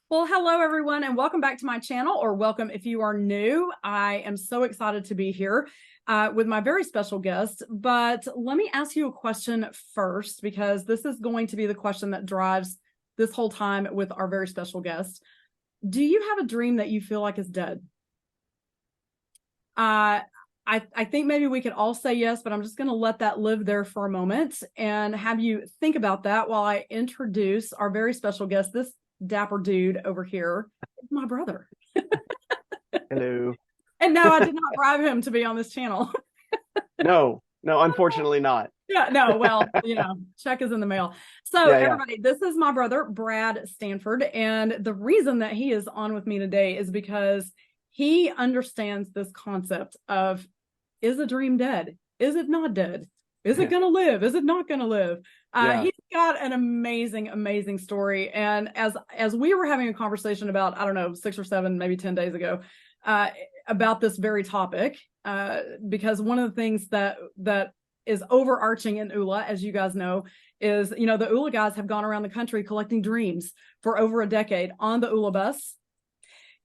Well, hello everyone, and welcome back to my channel, or welcome if you are new. I am so excited to be here with my very special guest. But let me ask you a question first, because this is going to be the question that drives this whole time with our very special guest. Do you have a dream that you feel like is dead? Uh, I think maybe we could all say yes, but I'm just going to let that live there for a moment and have you think about that while I introduce our very special guest. This dapper dude over here is my brother. Hello. And no, I did not bribe him to be on this channel. No, unfortunately not. Yeah, no, well, check is in the mail. So, Yeah, yeah. everybody, this is my brother, Brad Stanford. And the reason that he is on with me today is because he understands this concept of, is a dream dead? Is it not dead? Is it going to live? Is it not going to live? Yeah. He's got an amazing, amazing story. And as we were having a conversation about, I don't know, 6 or 7, maybe 10 days ago, about this very topic, because one of the things that is overarching in ULA, as you guys know, is, the ULA guys have gone around the country collecting dreams for over a decade on the ULA bus.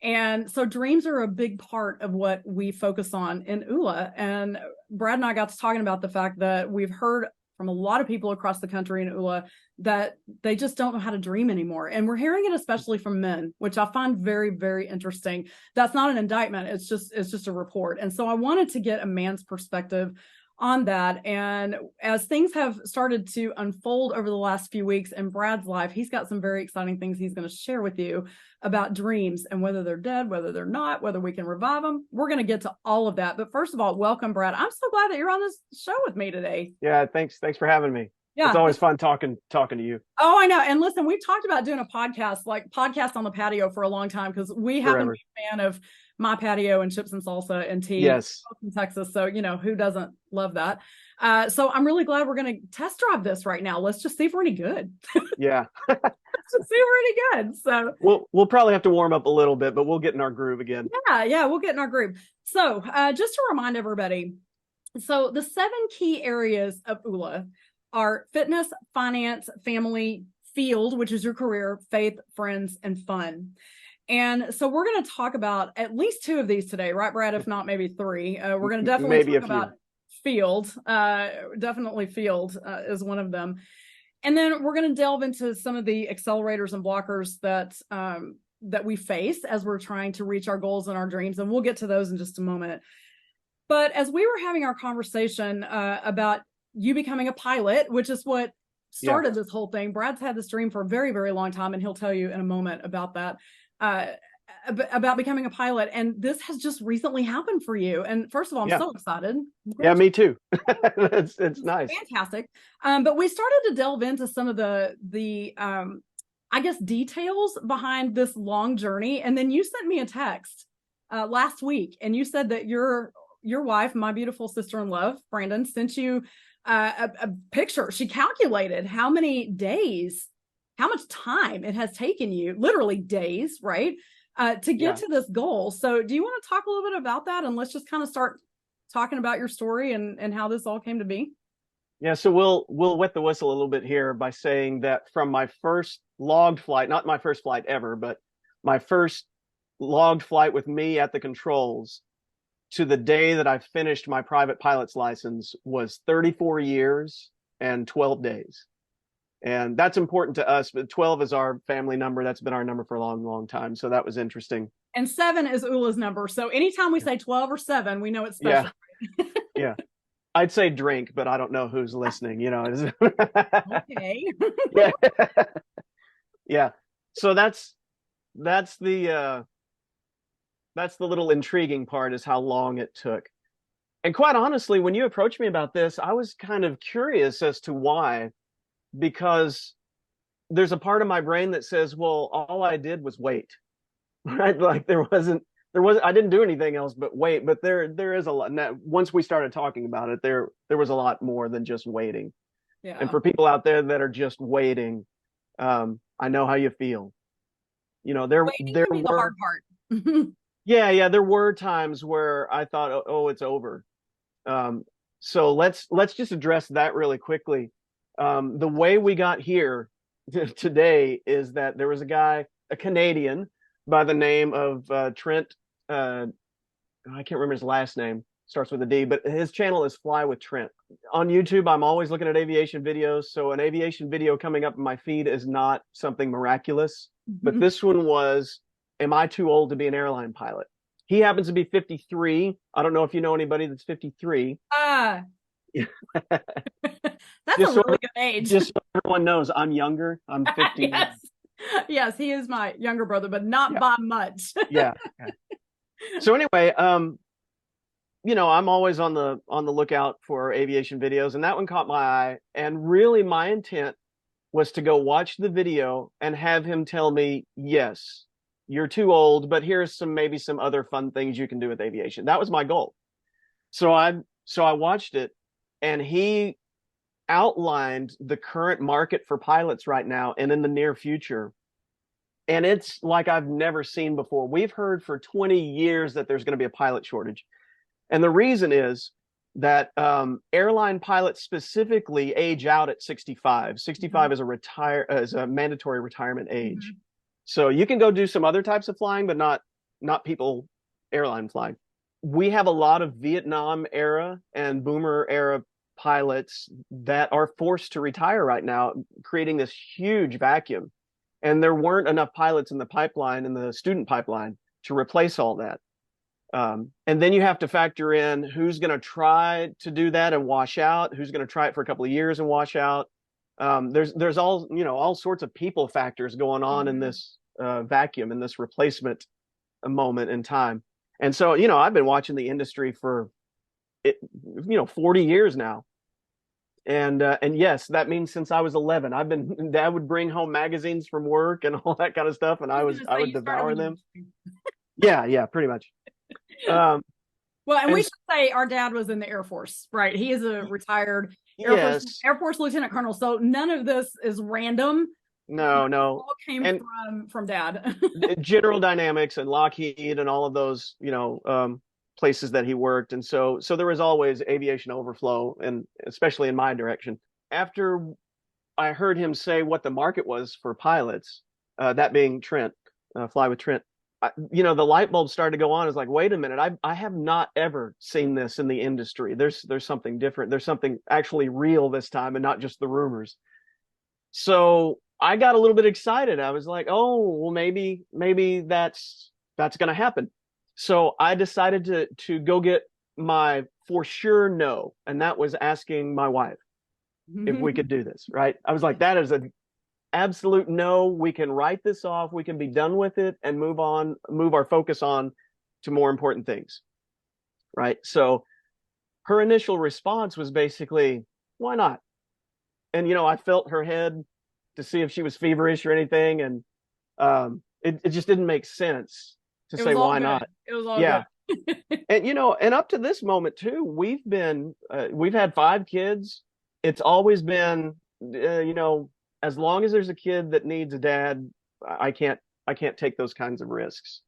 And so dreams are a big part of what we focus on in ULA. And Brad and I got to talking about the fact that we've heard from a lot of people across the country in ULA that they just don't know how to dream anymore. And we're hearing it especially from men, which I find very, very interesting. That's not an indictment. It's just a report. And so I wanted to get a man's perspective on that. And as things have started to unfold over the last few weeks in Brad's life, he's got some very exciting things he's going to share with you about dreams and whether they're dead, whether they're not, whether we can revive them. We're going to get to all of that. But first of all, welcome, Brad. I'm so glad that you're on this show with me today. Yeah, thanks for having me. It's Yeah. always fun talking to you. Oh, I know. And listen, we've talked about doing a podcast, like podcast on the patio, for a long time, because we happen to Forever. be a fan of My Patio and Chips and Salsa and tea Yes. in Texas. So, who doesn't love that? So I'm really glad we're going to test drive this right now. Let's just see if we're any good. Yeah. Let's just see if we're any good. So We'll probably have to warm up a little bit, but we'll get in our groove again. yeah, we'll get in our groove. So just to remind everybody, so the 7 key areas of ULA are fitness, finance, family, field, which is your career, faith, friends, and fun. And so we're going to talk about at least 2 of these today, right, Brad? If not, maybe 3. We're going to definitely Maybe talk a few. about field. Definitely field is one of them. And then we're going to delve into some of the accelerators and blockers that we face as we're trying to reach our goals and our dreams. And we'll get to those in just a moment. But as we were having our conversation about you becoming a pilot, which is what started this whole thing, Brad's had this dream for a very, very long time, and he'll tell you in a moment about that, about becoming a pilot. And this has just recently happened for you. And first of all, I'm so excited. Yeah, me too. It's nice. Fantastic. But we started to delve into some of the I guess, details behind this long journey. And then you sent me a text last week, and you said that your wife, my beautiful sister-in-law, Brandon, sent you a picture. She calculated how many days, how much time it has taken you, literally days, right, to get to this goal. So do you want to talk a little bit about that? And let's just kind of start talking about your story and how this all came to be. Yeah, so we'll wet the whistle a little bit here by saying that from my first logged flight, not my first flight ever, but my first logged flight with me at the controls to the day that I finished my private pilot's license was 34 years and 12 days. And that's important to us, but 12 is our family number. That's been our number for a long, long time. So that was interesting. And 7 is ULA's number. So anytime we say 12 or 7, we know it's special. Yeah. Yeah. I'd say drink, but I don't know who's listening, Okay. Yeah. Yeah. So that's the little intriguing part, is how long it took. And quite honestly, when you approached me about this, I was kind of curious as to why, because there's a part of my brain that says, well, all I did was wait, right? Like I didn't do anything else but wait. But there is a lot. Now, once we started talking about it, there was a lot more than just waiting. Yeah. And for people out there that are just waiting, I know how you feel. There were the hard part. yeah, there were times where I thought, oh, it's over. So let's just address that really quickly. The way we got here today is that there was a guy a Canadian by the name of Trent. I can't remember his last name. Starts with a D, but his channel is Fly with Trent. On YouTube, I'm always looking at aviation videos. So an aviation video coming up in my feed is not something miraculous. But this one was, am I too old to be an airline pilot? He happens to be 53. I don't know if you know anybody that's 53. Ah, that's Just a so, really good age. just so everyone knows, I'm younger. I'm 50. Yes. Yes, he is my younger brother, but not Yeah. by much. Yeah. So anyway, you know, I'm always on the lookout for aviation videos, and that one caught my eye. And really, my intent was to go watch the video and have him tell me, yes, you're too old, but here's maybe some other fun things you can do with aviation. That was my goal. So I watched it, and he outlined the current market for pilots right now and in the near future. And it's like I've never seen before. We've heard for 20 years that there's going to be a pilot shortage. And the reason is that airline pilots specifically age out at 65. 65 is a mandatory retirement age. So you can go do some other types of flying, but not people airline flying. We have a lot of Vietnam era and boomer era pilots that are forced to retire right now, creating this huge vacuum. And there weren't enough pilots in the pipeline, in the student pipeline, to replace all that. And then you have to factor in who's going to try to do that and wash out, who's going to try it for a couple of years and wash out. There's all sorts of people factors going on in this vacuum, in this replacement moment in time. And so, you know, I've been watching the industry for 40 years now. And yes, that means since I was 11, Dad would bring home magazines from work and all that kind of stuff, and I would devour them. Yeah, pretty much. Well, and we should say our dad was in the Air Force, right? He is a retired Air Force Lieutenant Colonel. So none of this is random. No. It all came from Dad. General Dynamics and Lockheed and all of those, places that he worked. And so there was always aviation overflow, and especially in my direction. After I heard him say what the market was for pilots, that being Trent, Fly with Trent, the light bulb started to go on. It's like, wait a minute, I have not ever seen this in the industry. There's something different. There's something actually real this time, and not just the rumors. So I got a little bit excited. I was like, oh, well, maybe that's going to happen. So I decided to go get my for sure no, and that was asking my wife if we could do this, right? I was like, that is an absolute no. We can write this off. We can be done with it and move our focus on to more important things, right? So her initial response was basically, why not? And, I felt her head to see if she was feverish or anything, and it just didn't make sense to say why not. It was all good. And and up to this moment too, we've had 5 kids. It's always been as long as there's a kid that needs a dad, I can't take those kinds of risks.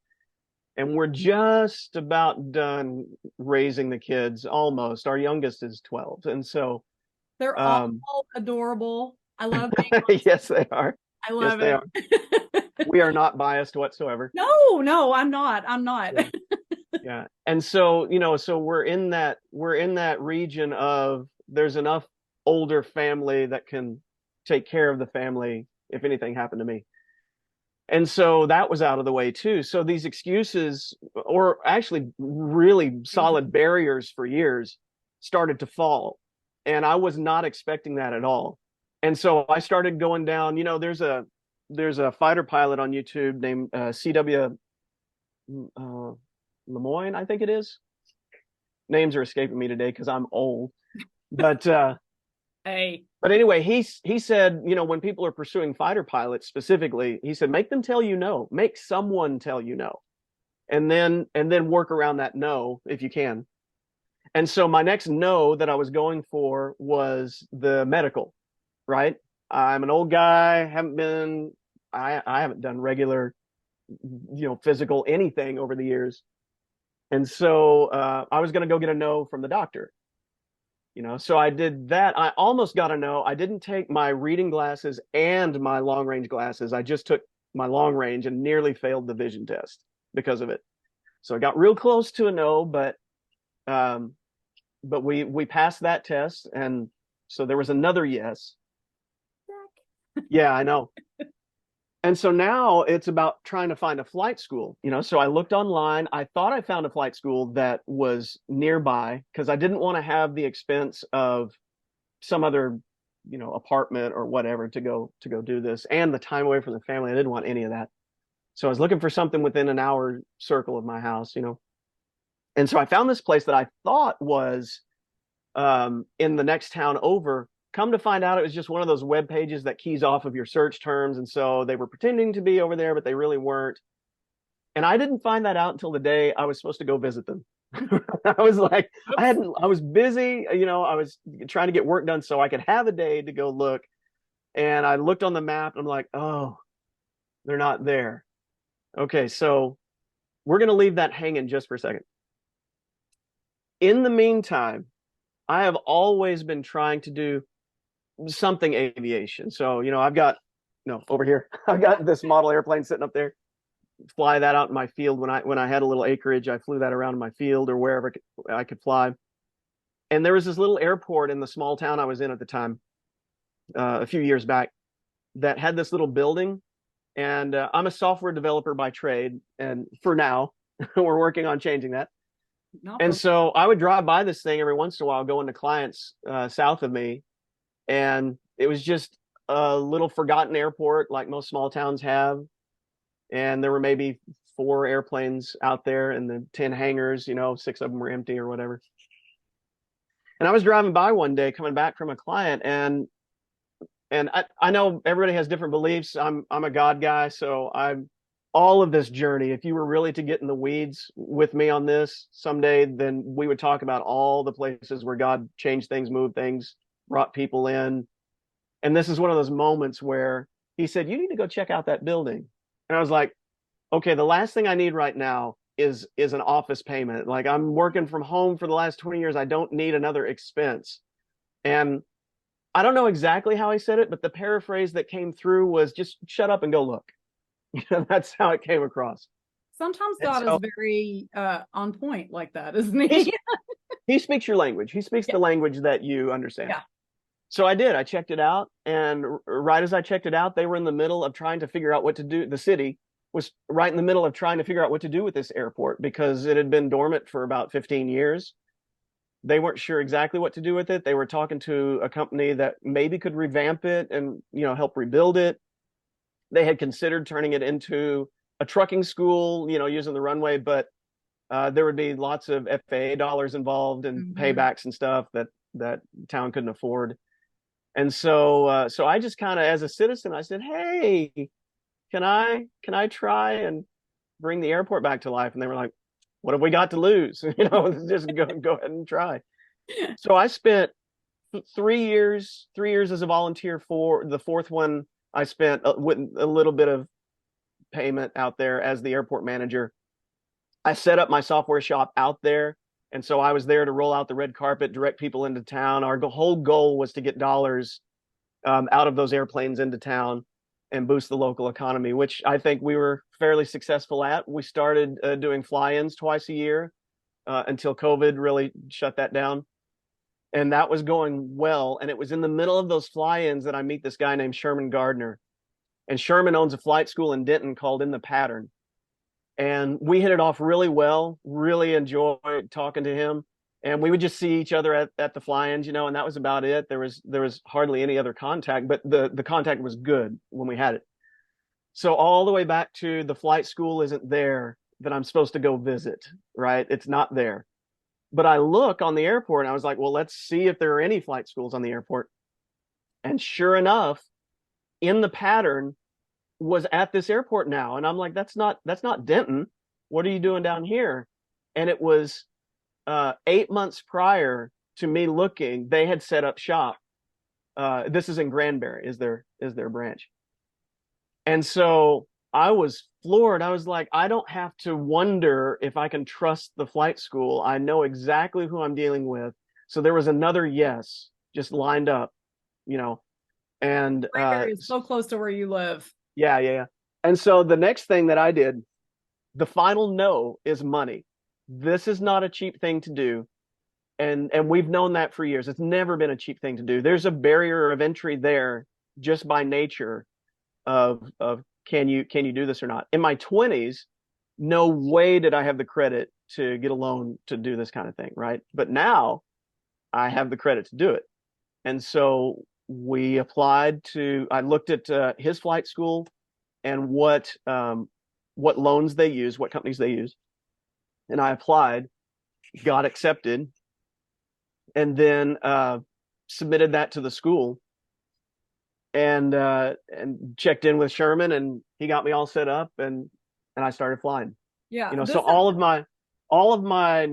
And we're just about done raising the kids, almost. Our youngest is 12, and so they're all adorable. I love them. Yes, they are. I love it. We are not biased whatsoever. No, I'm not. Yeah. And so, so we're in that region of there's enough older family that can take care of the family if anything happened to me. And so that was out of the way too. So these excuses, or actually really solid barriers for years, started to fall. And I was not expecting that at all. And so I started going down, there's a fighter pilot on YouTube named CW Lemoyne, I think it is. Names are escaping me today because I'm old. But hey. But anyway, he said, when people are pursuing fighter pilots specifically, he said, make them tell you no. Make someone tell you no. And then work around that no if you can. And so my next no that I was going for was the medical, right? I'm an old guy, I haven't done regular, physical anything over the years. And so I was going to go get a no from the doctor. So I did that. I almost got a no. I didn't take my reading glasses and my long range glasses. I just took my long range and nearly failed the vision test because of it. So I got real close to a no, um, but we passed that test, and so there was another yes. Yeah, I know. And so now it's about trying to find a flight school, you know. So I looked online. I thought I found a flight school that was nearby because I didn't want to have the expense of some other, you know, apartment or whatever to go do this, and the time away from the family. I didn't want any of that. So I was looking for something within an hour circle of my house, you know. And so I found this place that I thought was in the next town over. Come to find out, it was just one of those web pages that keys off of your search terms. And so they were pretending to be over there, but they really weren't. And I didn't find that out until the day I was supposed to go visit them. I was like, I was busy, you know, I was trying to get work done so I could have a day to go look. And I looked on the map and I'm like, oh, they're not there. Okay, so we're going to leave that hanging just for a second. In the meantime, I have always been trying to do something aviation. So, you know, I've got, you know, over here, I've got this model airplane sitting up there. Fly that out in my field when I had a little acreage. I flew that around in my field or wherever I could fly. And there was this little airport in the small town I was in at the time, a few years back, that had this little building. And I'm a software developer by trade, and for now, we're working on changing that. And so I would drive by this thing every once in a while, going to clients south of me, and it was just a little forgotten airport like most small towns have. And there were maybe 4 airplanes out there and the 10 hangars, you know, 6 of them were empty or whatever. And I was driving by one day coming back from a client, and I know everybody has different beliefs. I'm a God guy, so I'm all of this journey. If you were really to get in the weeds with me on this someday, then we would talk about all the places where God changed things, moved things, brought people in. And this is one of those moments where he said, you need to go check out that building. And I was like, okay, the last thing I need right now is an office payment. Like, I'm working from home for the last 20 years. I don't need another expense. And I don't know exactly how he said it, but the paraphrase that came through was just shut up and go look. You know, that's how it came across. Sometimes God is very on point like that, isn't he? He speaks your language. He speaks the language that you understand. Yeah. So I did. I checked it out, and right as I checked it out, they were in the middle of trying to figure out what to do. The city was right in the middle of trying to figure out what to do with this airport because it had been dormant for about 15 years. They weren't sure exactly what to do with it. They were talking to a company that maybe could revamp it and, you know, help rebuild it. They had considered turning it into a trucking school, you know, using the runway, but there would be lots of FAA dollars involved and paybacks and stuff that town couldn't afford. And so so I just kind of, as a citizen, I said, hey, can I try and bring the airport back to life? And they were like, what have we got to lose? You know, just go ahead and try. So I spent 3 years as a volunteer. For the 4th one, I spent with a little bit of payment out there as the airport manager. I set up my software shop out there. And so I was there to roll out the red carpet, direct people into town. Our whole goal was to get dollars out of those airplanes into town and boost the local economy, which I think we were fairly successful at. We started doing fly-ins twice a year until COVID really shut that down. And that was going well. And it was in the middle of those fly-ins that I meet this guy named Sherman Gardner. And Sherman owns a flight school in Denton called In the Pattern. And we hit it off really well, really enjoyed talking to him. And we would just see each other at the fly-ins, you know, and that was about it. There was hardly any other contact, but the contact was good when we had it. So all the way back to the flight school isn't there that I'm supposed to go visit, right? It's not there. But I look on the airport and I was like, well, let's see if there are any flight schools on the airport. And sure enough, In the Pattern was at this airport now. And I'm like, that's not Denton. What are you doing down here? And it was 8 months prior to me looking, they had set up shop. This is in Granbury, is their branch. And so I was floored. I was like, I don't have to wonder if I can trust the flight school. I know exactly who I'm dealing with. So there was another yes just lined up, you know. And Granbury is so close to where you live. Yeah. And so the next thing that I did, the final no is money. This is not a cheap thing to do. And we've known that for years. It's never been a cheap thing to do. There's a barrier of entry there just by nature of can you do this or not. In my 20s, no way did I have the credit to get a loan to do this kind of thing, right? But now I have the credit to do it. And so we applied to, I looked at his flight school and what loans they use, what companies they use. And I applied, got accepted, and then submitted that to the school and checked in with Sherman, and he got me all set up, and I started flying. Yeah. So all of my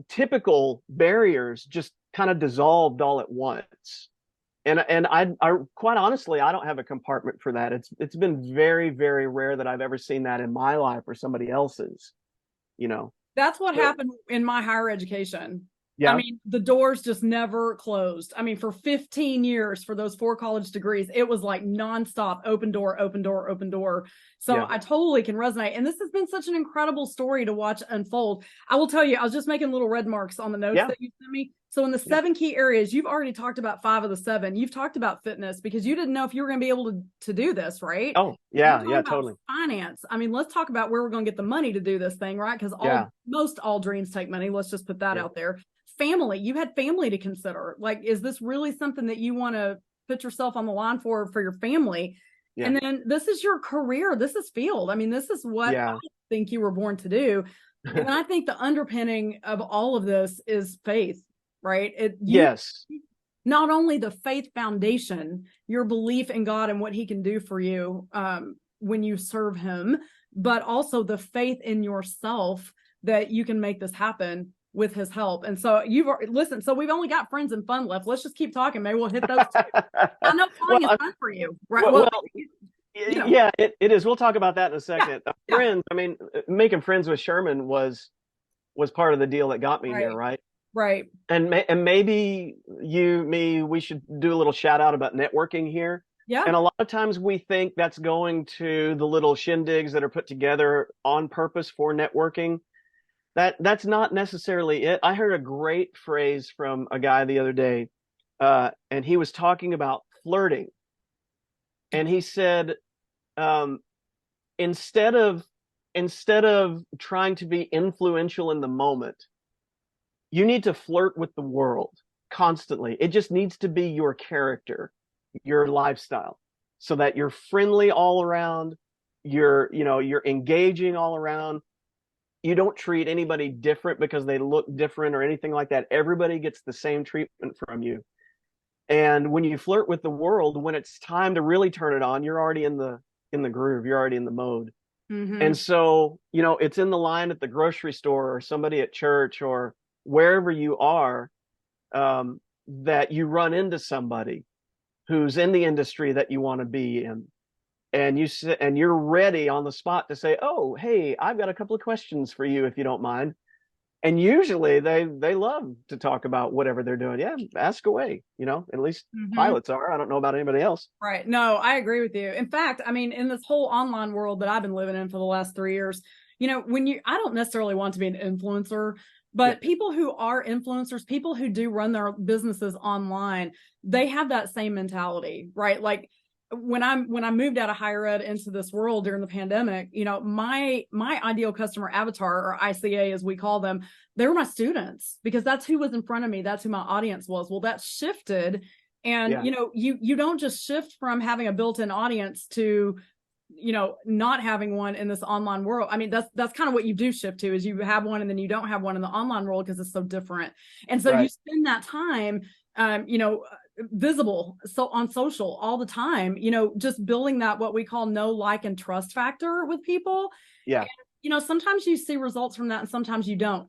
typical barriers just kind of dissolved all at once. And I quite honestly, I don't have a compartment for that. It's been very, very rare that I've ever seen that in my life or somebody else's, That's what So- happened in my higher education. Yeah. I mean, the doors just never closed. I mean, for 15 years, for those 4 college degrees, it was like nonstop, open door, open door, open door. So Yeah. I totally can resonate. And this has been such an incredible story to watch unfold. I will tell you, I was just making little red marks on the notes Yeah. that you sent me. So in the 7 key areas, you've already talked about 5 of the 7. You've talked about fitness because you didn't know if you were going to be able to do this, right? Oh, yeah, We're talking yeah, about totally. finance. I mean, let's talk about where we're going to get the money to do this thing, right? Because Yeah. most all dreams take money. Let's just put that Yeah. out there. Family, you had family to consider. Like, is this really something that you want to put yourself on the line for your family? Yeah. And then this is your career. This is field. I mean, this is what Yeah. I think you were born to do. And I think the underpinning of all of this is faith, right? Yes. Not only the faith foundation, your belief in God and what he can do for you when you serve him, but also the faith in yourself that you can make this happen with his help. And so listen, so we've only got friends and fun left. Let's just keep talking. Maybe we'll hit those two. I know flying is fun for you, right? Yeah, it is. We'll talk about that in a second. Yeah. Friends, I mean, making friends with Sherman was part of the deal that got me here, right? Right. And maybe we should do a little shout out about networking here. Yeah. And a lot of times we think that's going to the little shindigs that are put together on purpose for networking. That's not necessarily it. I heard a great phrase from a guy the other day, and he was talking about flirting. And he said, instead of trying to be influential in the moment, you need to flirt with the world constantly. It just needs to be your character, your lifestyle, so that you're friendly all around, you're engaging all around. You don't treat anybody different because they look different or anything like that. Everybody gets the same treatment from you. And when you flirt with the world, when it's time to really turn it on, you're already in the groove. You're already in the mode. Mm-hmm. And so, it's in the line at the grocery store or somebody at church or wherever you are, that you run into somebody who's in the industry that you want to be in. And you're ready on the spot to say, "Oh, hey, I've got a couple of questions for you if you don't mind." And usually they love to talk about whatever they're doing. Yeah, ask away. At least pilots are. I don't know about anybody else. Right. No, I agree with you. In fact, I mean, in this whole online world that I've been living in for the last 3 years, I don't necessarily want to be an influencer, but people who are influencers, people who do run their businesses online, they have that same mentality, right? Like when I moved out of higher ed into this world during the pandemic, my ideal customer avatar, or ICA as we call them, they were my students because that's who was in front of me. That's who my audience was. Well, that shifted. And, you don't just shift from having a built-in audience to, not having one in this online world. I mean, that's kind of what you do shift to, is you have one and then you don't have one in the online world because it's so different. And so you spend that time, visible, so on social all the time, just building that, what we call know, like, and trust factor with people. Yeah. And, sometimes you see results from that and sometimes you don't.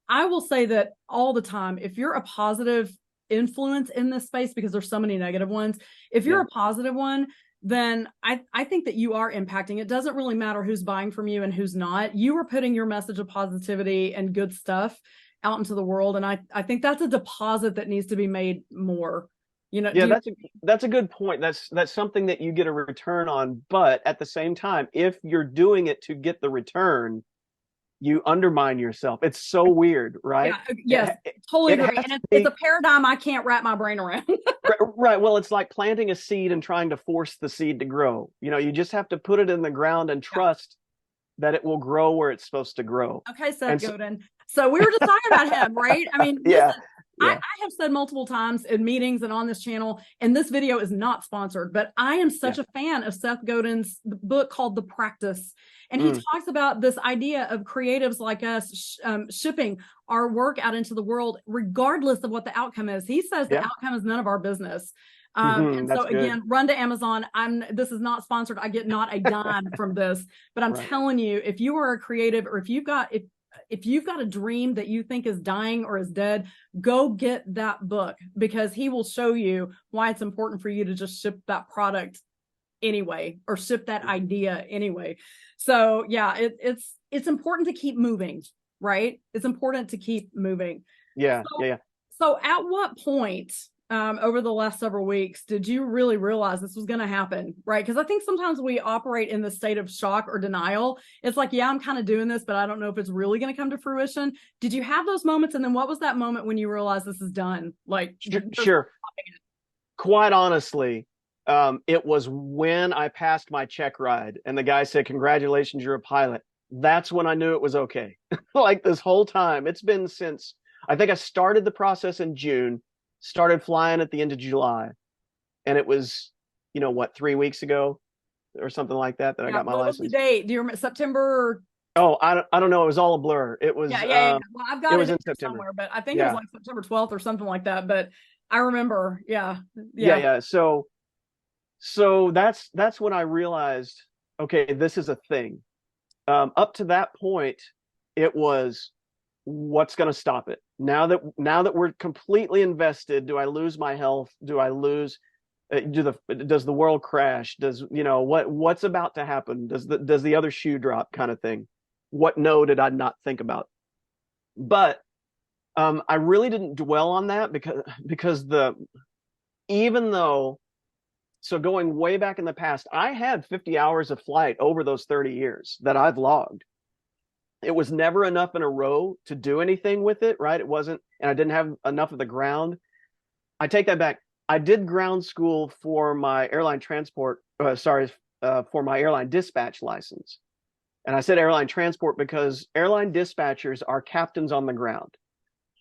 I will say that all the time, if you're a positive influence in this space, because there's so many negative ones, if you're a positive one, then I think that you are impacting. It doesn't really matter who's buying from you and who's not. You are putting your message of positivity and good stuff out into the world. And I think that's a deposit that needs to be made more. You know, Yeah, that's a good point. That's something that you get a return on, but at the same time, if you're doing it to get the return, you undermine yourself. It's so weird, right? yeah, yes, totally It agree. has And to it's a be paradigm I can't wrap my brain around. right. Well, it's like planting a seed and trying to force the seed to grow. You just have to put it in the ground and Yeah. trust that it will grow where it's supposed to grow. Okay, Seth And so, Godin. So we were just talking about him, right? I mean, yeah, listen, yeah. I have said multiple times in meetings and on this channel, and this video is not sponsored, but I am such Yeah. a fan of Seth Godin's book called The Practice. And he talks about this idea of creatives like us shipping our work out into the world, regardless of what the outcome is. He says the Yeah. outcome is none of our business. And That's so good. again, run to Amazon. This is not sponsored. I get not a dime from this, but I'm Right. telling you, if you are a creative, or if you've got a dream that you think is dying or is dead, go get that book, because he will show you why it's important for you to just ship that product anyway, or ship that idea anyway. So yeah, it's important to keep moving, right? It's important to keep moving. Yeah. So, Yeah. so at what point over the last several weeks did you really realize this was going to happen, right? Because I think sometimes we operate in the state of shock or denial. It's like, yeah, I'm kind of doing this, but I don't know if it's really going to come to fruition. Did you have those moments? And then what was that moment when you realized this is done? Like, Sure. Quite honestly, it was when I passed my check ride and the guy said, "Congratulations, you're a pilot." That's when I knew it was okay. Like this whole time, it's been since I think I started the process in June, started flying at the end of July, and it was, what, 3 weeks ago or something like that I got my what was the license. date? Do you remember? September? Oh, I don't know. It was all a blur. It was Yeah. Well, I've got it it was in in here September. somewhere, but I think it was Yeah. like September 12th or something like that. But I remember, yeah. Yeah. So that's when I realized, okay, this is a thing. Up to that point, it was, what's going to stop it? Now that we're completely invested, do I lose my health? Do I lose? Does the world crash? Does what's about to happen? Does the other shoe drop, kind of thing? What no did I not think about? But I really didn't dwell on that because even though, so going way back in the past, I had 50 hours of flight over those 30 years that I've logged. It was never enough in a row to do anything with it, right? It wasn't, and I didn't have enough of the ground. I take that back. I did ground school for my airline for my airline dispatch license. And I said airline transport because airline dispatchers are captains on the ground.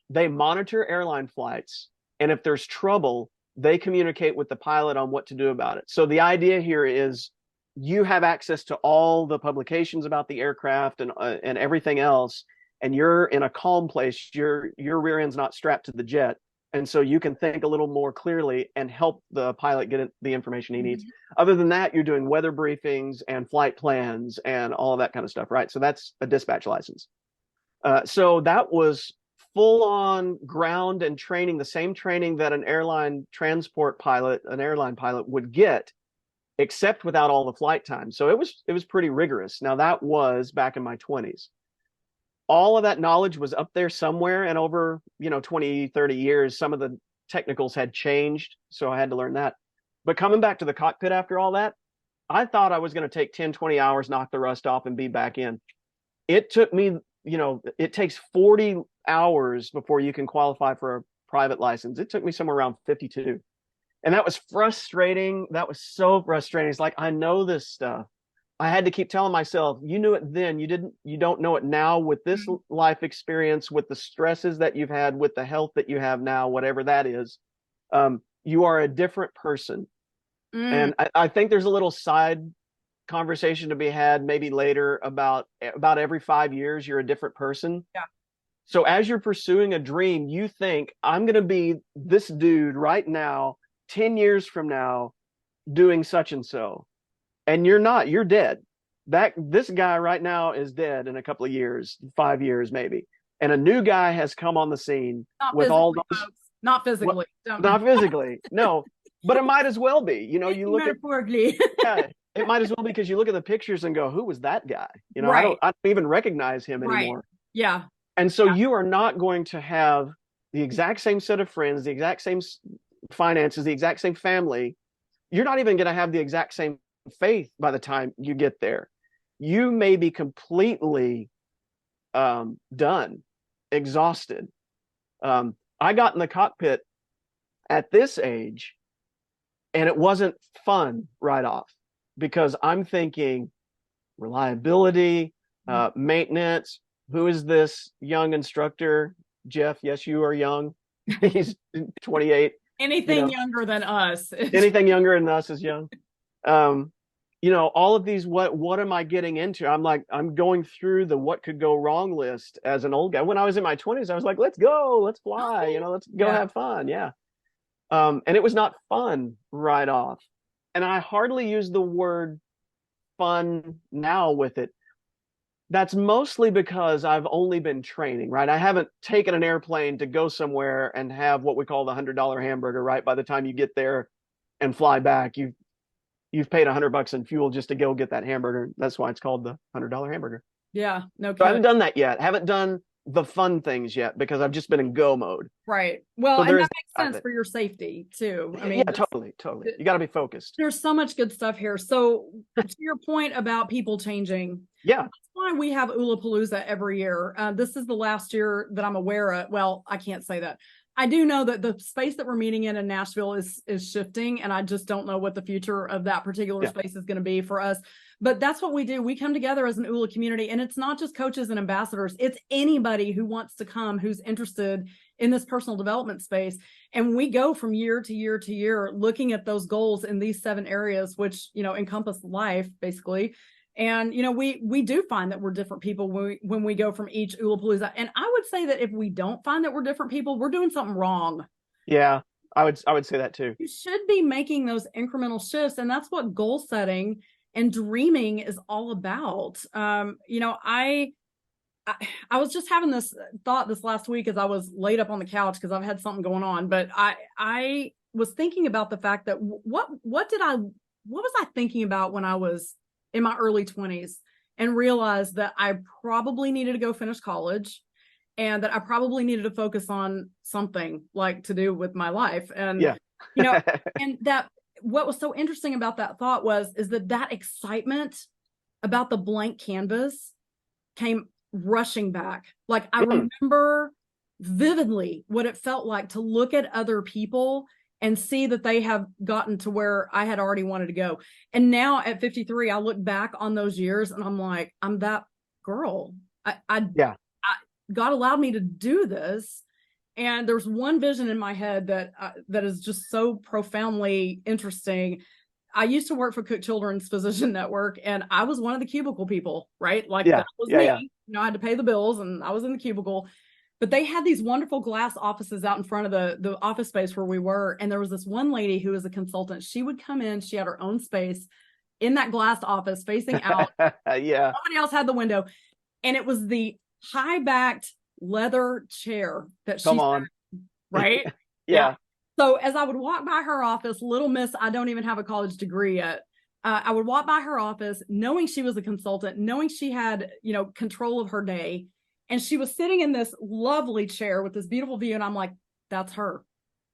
They monitor airline flights, and if there's trouble, they communicate with the pilot on what to do about it. So the idea here is you have access to all the publications about the aircraft and everything else, and you're in a calm place. Your rear end's not strapped to the jet, and so you can think a little more clearly and help the pilot get the information he needs. Other than that, you're doing weather briefings and flight plans and all of that kind of stuff, right? So that's a dispatch license. So that was full on ground and training, the same training that an airline pilot would get, except without all the flight time. So it was pretty rigorous. Now that was back in my 20s. All of that knowledge was up there somewhere, and over 20, 30 years, some of the technicals had changed, so I had to learn that. But coming back to the cockpit after all that, I thought I was going to take 10, 20 hours, knock the rust off, and be back in. It took me, it takes 40 hours before you can qualify for a private license. It took me somewhere around 52. And that was frustrating. That was so frustrating. It's like, I know this stuff. I had to keep telling myself, you knew it then, you don't know it now with this life experience, with the stresses that you've had, with the health that you have now, whatever that is. You are a different person. And I think there's a little side conversation to be had maybe later about every 5 years, you're a different person. Yeah. So as you're pursuing a dream, you think, I'm going to be this dude right now, 10 years from now, doing such and so. And you're not, you're dead. This guy right now is dead in a couple of years, 5 years maybe. And a new guy has come on the scene with all those. Folks. Not physically. Not physically, no. But it might as well be. You look at, yeah, it might as well be, because you look at the pictures and go, who was that guy? Right. I don't even recognize him anymore. Right. Yeah. And so you are not going to have the exact same set of friends, the exact same finances, the exact same family. You're not even going to have the exact same faith by the time you get there. You may be completely done, exhausted. I got in the cockpit at this age, and it wasn't fun right off, because I'm thinking reliability, maintenance. Who is this young instructor? Jeff, yes, you are young. He's 28. Anything younger than us. Anything younger than us is young. All of these, what am I getting into? I'm going through the what could go wrong list as an old guy. When I was in my 20s, I was like, let's go, let's fly, let's go have fun. Yeah. And it was not fun right off. And I hardly use the word fun now with it. That's mostly because I've only been training, right? I haven't taken an airplane to go somewhere and have what we call the $100 hamburger, right? By the time you get there and fly back, you've paid $100 in fuel just to go get that hamburger. That's why it's called the $100 hamburger. Yeah, no kidding. So I haven't done that yet. Haven't done the fun things yet, because I've just been in go mode. Right. Well, so and that makes sense for your safety too. I mean, yeah, totally. You got to be focused. There's so much good stuff here. So to your point about people changing, yeah, that's why we have Ulapalooza every year. This is the last year that I'm aware of. Well, I can't say that. I do know that the space that we're meeting in Nashville is shifting, and I just don't know what the future of that particular space is going to be for us. But that's what we do. We come together as an ULA community, and it's not just coaches and ambassadors. It's anybody who wants to come, who's interested in this personal development space. And we go from year to year to year, looking at those goals in these 7 areas, which, encompass life basically. And, we do find that we're different people when we go from each Ulapalooza. And I would say that if we don't find that we're different people, we're doing something wrong. Yeah, I would say that too. You should be making those incremental shifts. And that's what goal setting and dreaming is all about. I was just having this thought this last week as I was laid up on the couch because I've had something going on, but I was thinking about the fact that what was I thinking about when I was in my early 20s, and realized that I probably needed to go finish college, and that I probably needed to focus on something like to do with my life. And, and that what was so interesting about that thought is that excitement about the blank canvas came rushing back. Like I remember vividly what it felt like to look at other people and see that they have gotten to where I had already wanted to go. And now at 53, I look back on those years and I'm like, I'm that girl. God allowed me to do this. And there's one vision in my head that is just so profoundly interesting. I used to work for Cook Children's Physician Network, and I was one of the cubicle people, right? Like that was me. Yeah. I had to pay the bills, and I was in the cubicle. But they had these wonderful glass offices out in front of the office space where we were. And there was this one lady who was a consultant. She would come in. She had her own space in that glass office facing out. Yeah. Nobody else had the window. And it was the high-backed leather chair that she on. Right? Yeah. So as I would walk by her office, little miss, I don't even have a college degree yet. I would walk by her office knowing she was a consultant, knowing she had, control of her day. And she was sitting in this lovely chair with this beautiful view. And I'm like, that's her.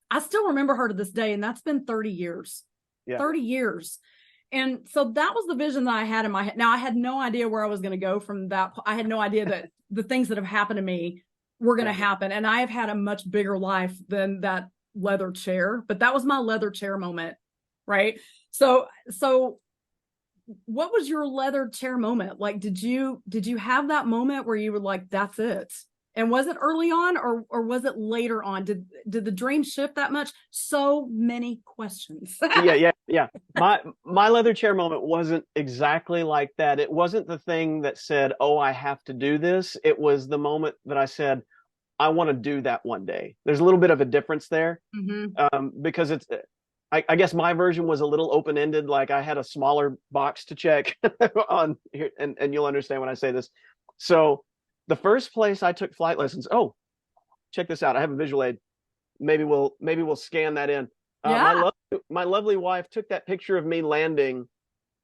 I still remember her to this day. And that's been 30 years, 30 years. And so that was the vision that I had in my head. Now I had no idea where I was going to go from that. I had no idea that the things that have happened to me were going to happen. And I have had a much bigger life than that leather chair, but that was my leather chair moment. Right. So what was your leather chair moment? Like, did you have that moment where you were like, that's it? And was it early on or was it later on? Did the dream shift that much? So many questions. Yeah. My leather chair moment wasn't exactly like that. It wasn't the thing that said, oh, I have to do this. It was the moment that I said, I want to do that one day. There's a little bit of a difference there. Because I guess my version was a little open-ended. Like I had a smaller box to check on here, and you'll understand when I say this. So the first place I took flight lessons. Oh, check this out. I have a visual aid. Maybe we'll scan that in. My lovely wife took that picture of me landing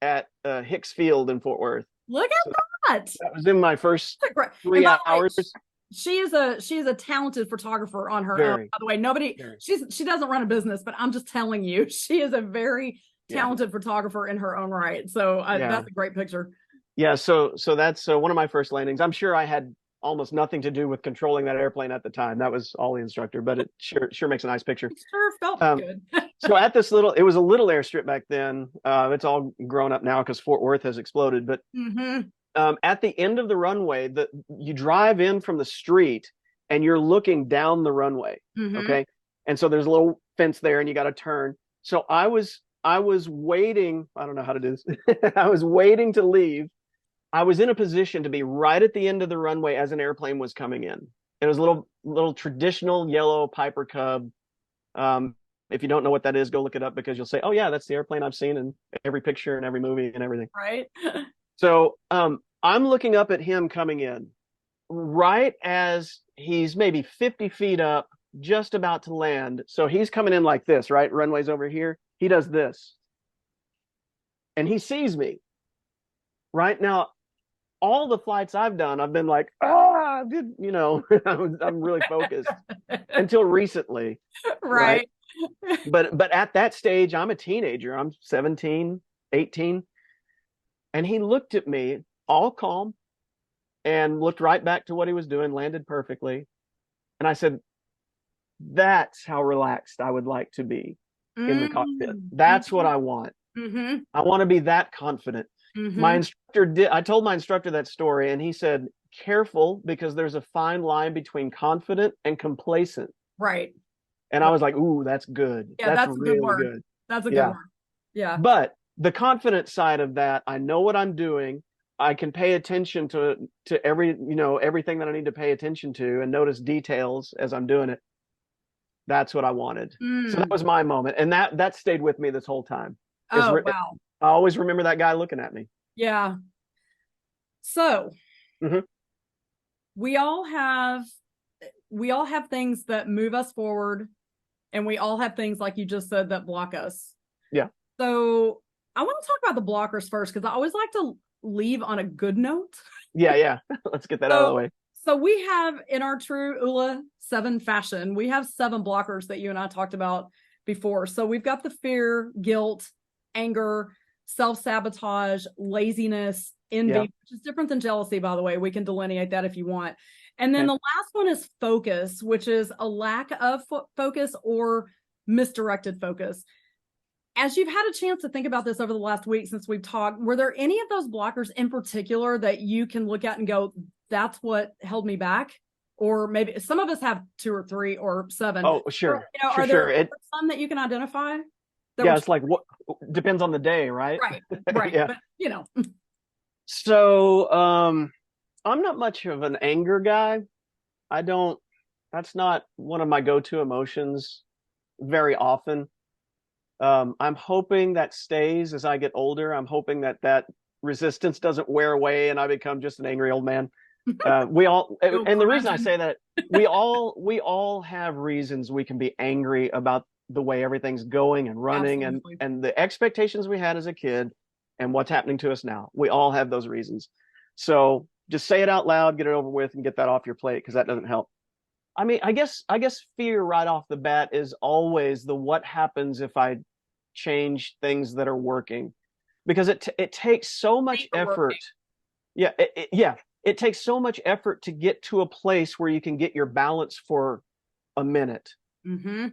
at Hicks Field in Fort Worth. Look at that. That was in my first 3 hours. she is a talented photographer on her own. Very, By the way, nobody very. she doesn't run a business, but I'm just telling you, she is a very Yeah, talented photographer in her own right. So yeah, that's a great picture. yeah. So that's one of my first landings. I'm sure I had almost nothing to do with controlling that airplane at the time. That was all the instructor, but it sure makes a nice picture. It sure felt Um, good. so at this it was a little airstrip back then. It's all grown up now because Fort Worth has exploded. But Mm-hmm. at the end of the runway, you drive in from the street and you're looking down the runway. Mm-hmm. Okay, and so there's a little fence there, and you got to turn. So I was waiting. I don't know how to do this. I was waiting to leave. I was in a position to be right at the end of the runway as an airplane was coming in. It was a little traditional yellow Piper Cub. If you don't know what that is, go look it up because you'll say, "Oh yeah, that's the airplane I've seen in every picture and every movie and everything." Right. So I'm looking up at him coming in right as he's maybe 50 feet up, just about to land. So he's coming in like this, right? Runway's over here. He does this. And he sees me. Right now, all the flights I've done, I've been like, I'm really focused until recently. Right. But at that stage, I'm a teenager. I'm 17, 18. And he looked at me all calm and looked right back to what he was doing, landed perfectly. And I said, that's how relaxed I would like to be in the cockpit. That's what I want. Mm-hmm. I want to be that confident. Mm-hmm. I told my instructor that story, and he said, careful, because there's a fine line between confident and complacent. Right. And I was like, ooh, that's good. Yeah, that's a really good word. good. That's a good word. Yeah. But the confident side of that, I know what I'm doing. I can pay attention to everything that I need to pay attention to and notice details as I'm doing it. That's what I wanted. So that was my moment. And that stayed with me this whole time. Oh, wow. I always remember that guy looking at me. Yeah. So mm-hmm. we all have things that move us forward, and we all have things, like you just said, that block us. Yeah. So I want to talk about the blockers first, because I always like to leave on a good note. Yeah. Let's get that out of the way. So we have, in our true ULA 7 fashion, we have 7 blockers that you and I talked about before. So we've got the fear, guilt, anger, self-sabotage, laziness, envy, which is different than jealousy, by the way. We can delineate that if you want. And then the last one is focus, which is a lack of focus or misdirected focus. As you've had a chance to think about this over the last week since we've talked, were there any of those blockers in particular that you can look at and go, that's what held me back? Or maybe some of us have 2 or 3 or 7. Oh, sure. Or, are there some that you can identify? It's like, what depends on the day, right? Right. Yeah. But, So I'm not much of an anger guy. That's not one of my go-to emotions very often. I'm hoping that stays as I get older. I'm hoping that resistance doesn't wear away and I become just an angry old man. We all, and the reason I say that, we all have reasons we can be angry about the way everything's going and running. Absolutely. and the expectations we had as a kid and what's happening to us now. We all have those reasons. So just say it out loud, get it over with, and get that off your plate, because that doesn't help. I mean, I guess fear right off the bat is always the what happens if I change things that are working, because it takes so much effort. Yeah, it takes so much effort to get to a place where you can get your balance for a minute. Mm-hmm.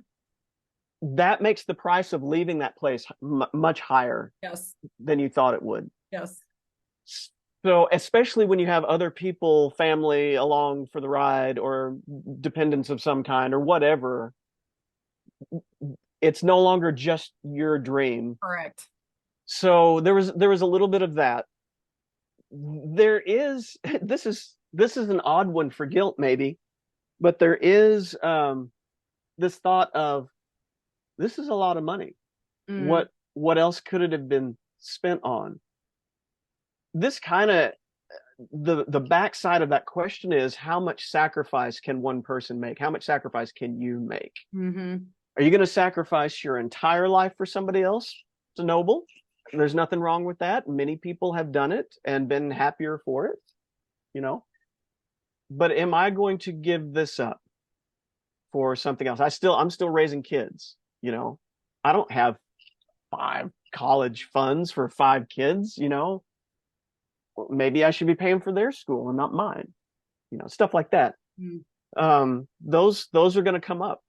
That makes the price of leaving that place much higher than you thought it would. Yes. So especially when you have other people, family along for the ride, or dependents of some kind or whatever, it's no longer just your dream. Correct. So there was a little bit of that. There is, this is an odd one for guilt maybe, but there is this thought of, this is a lot of money. What else could it have been spent on? This kind of, the backside of that question is, how much sacrifice can one person make? How much sacrifice can you make? Mm-hmm. Are you going to sacrifice your entire life for somebody else? It's noble. There's nothing wrong with that. Many people have done it and been happier for it, but am I going to give this up for something else? I'm still raising kids, you know. I don't have 5 college funds for 5 kids, you know. Maybe I should be paying for their school and not mine, you know, stuff like that. Mm. Those are going to come up.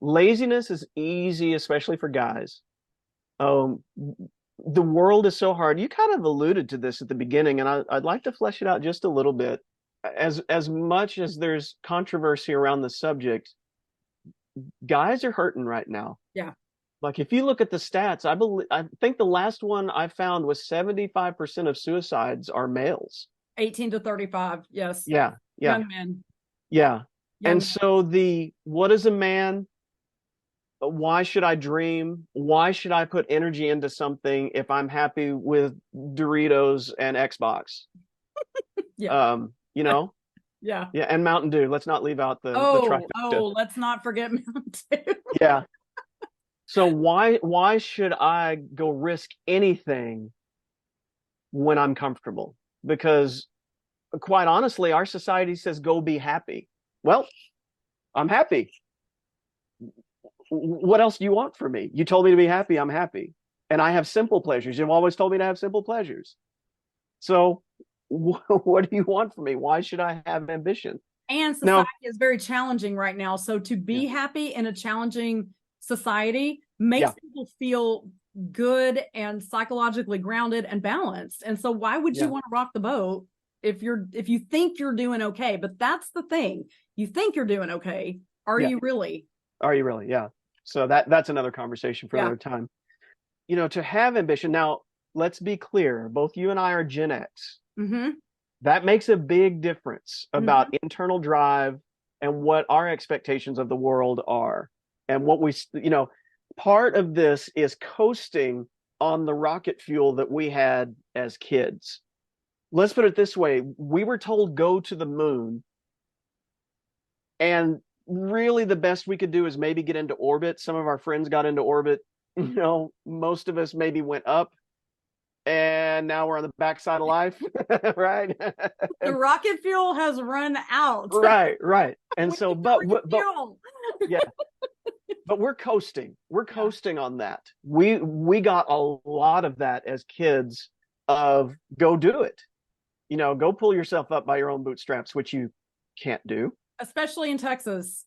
Laziness is easy, especially for guys. Um, the world is so hard. You kind of alluded to this at the beginning, and I'd like to flesh it out just a little bit. As much as there's controversy around the subject, guys are hurting right now. Yeah. Like if you look at the stats, I think the last one I found was 75% of suicides are males. 18 to 35. Yes. Yeah, yeah, Young men. yeah. Young And men. so what is a man? Why should I dream? Why should I put energy into something if I'm happy with Doritos and Xbox? Yeah. You know, Yeah. yeah, and Mountain Dew. Let's not leave out the Oh, trifecta. let's not forget Mountain Dew. Yeah. So why should I go risk anything when I'm comfortable? Because quite honestly, our society says go be happy. Well, I'm happy. What else do you want from me? You told me to be happy. I'm happy. And I have simple pleasures. You've always told me to have simple pleasures. So what do you want from me? Why should I have ambition? And Now, society is very challenging right now. So to be yeah, happy in a challenging society makes yeah, people feel good and psychologically grounded and balanced. And so why would you yeah, want to rock the boat if you think you're doing okay? But that's the thing. You think you're doing okay. Are yeah. you really? Are you really? Yeah. So that's another conversation for Yeah. another time. You know, to have ambition. Now, let's be clear. Both you and I are Gen X. Mm-hmm. That makes a big difference about Mm-hmm. internal drive and what our expectations of the world are. And what you know, part of this is coasting on the rocket fuel that we had as kids. Let's put it this way. We were told go to the moon, and really the best we could do is maybe get into orbit. Some of our friends got into orbit. You know, most of us maybe went up, and now we're on the backside of life, right? The rocket fuel has run out. Right. And We so, need to refuel. yeah, but we're coasting. We're coasting on that. We got a lot of that as kids of go do it. You know, go pull yourself up by your own bootstraps, which you can't do. Especially in Texas.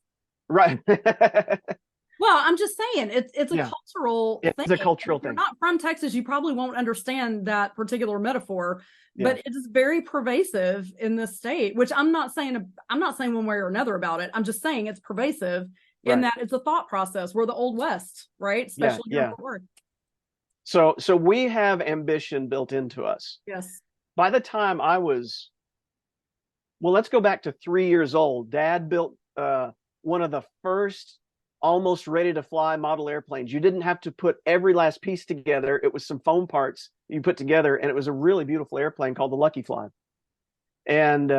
Right. Well, I'm just saying it's a Yeah. cultural thing. It's a cultural If you're thing. not from Texas, you probably won't understand that particular metaphor, Yeah. but it is very pervasive in this state, which I'm not saying one way or another about it. I'm just saying it's pervasive in Right. that it's a thought process. We're the old west, right? Especially here in Yeah. Fort Worth. So we have ambition built into us. Yes. By the time I was, well, let's go back to 3 years old. Dad built one of the first almost ready to fly model airplanes. You didn't have to put every last piece together. It was some foam parts you put together, and it was a really beautiful airplane called the Lucky Fly. And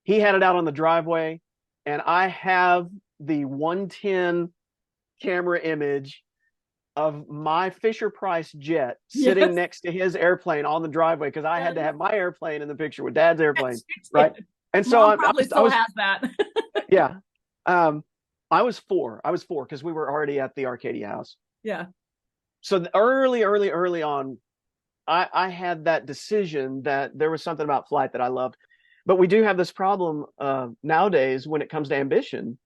he had it out on the driveway, and I have the 110 camera image of my Fisher Price jet sitting Yes. next to his airplane on the driveway, because I had to have my airplane in the picture with Dad's airplane, right? And so Mom probably still has that. yeah. I was four because we were already at the Arcadia house. Yeah. So early on, I had that decision that there was something about flight that I loved. But we do have this problem nowadays when it comes to ambition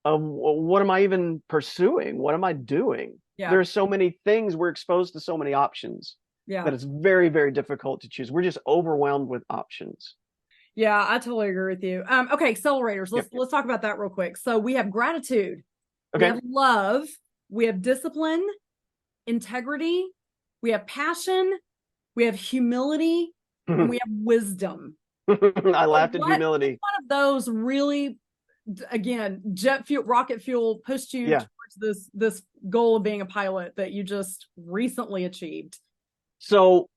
of what am I even pursuing? What am I doing? Yeah. There are so many things. We're exposed to so many options that it's very, very difficult to choose. We're just overwhelmed with options. Yeah, I totally agree with you. Okay, accelerators. Let's talk about that real quick. So we have gratitude, Okay. we have love, we have discipline, integrity, we have passion, we have humility, and we have wisdom. I laughed at humility. One of those really, again, jet fuel, rocket fuel pushed you towards this goal of being a pilot that you just recently achieved? So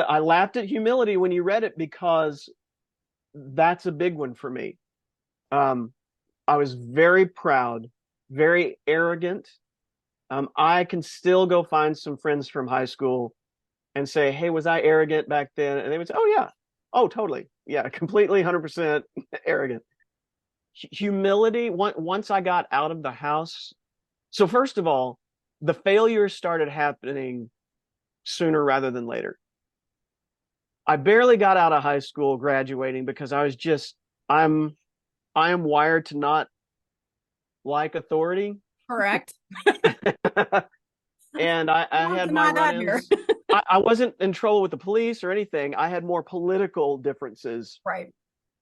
I laughed at humility when you read it, because that's a big one for me. I was very proud, very arrogant. I can still go find some friends from high school and say, hey, was I arrogant back then? And they would say, oh yeah, Oh, totally. Yeah, completely 100% arrogant. Humility, once I got out of the house. So first of all, the failures started happening sooner rather than later. I barely got out of high school graduating because I'm I am wired to not like authority. Correct. And I Won't had my deny that here. run-ins. I wasn't in trouble with the police or anything. I had more political differences Right.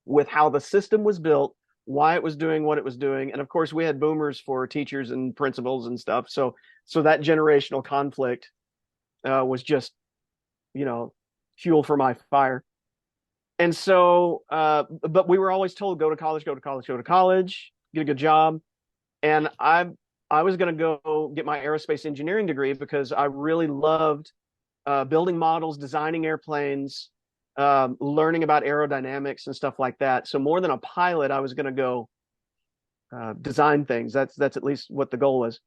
with how the system was built, why it was doing what it was doing. And of course, we had boomers for teachers and principals and stuff. So that generational conflict was just, you know, fuel for my fire. And so, but we were always told, go to college, go to college, go to college, get a good job. And I was going to go get my aerospace engineering degree because I really loved building models, designing airplanes, learning about aerodynamics and stuff like that. So more than a pilot, I was going to go design things. That's at least what the goal was.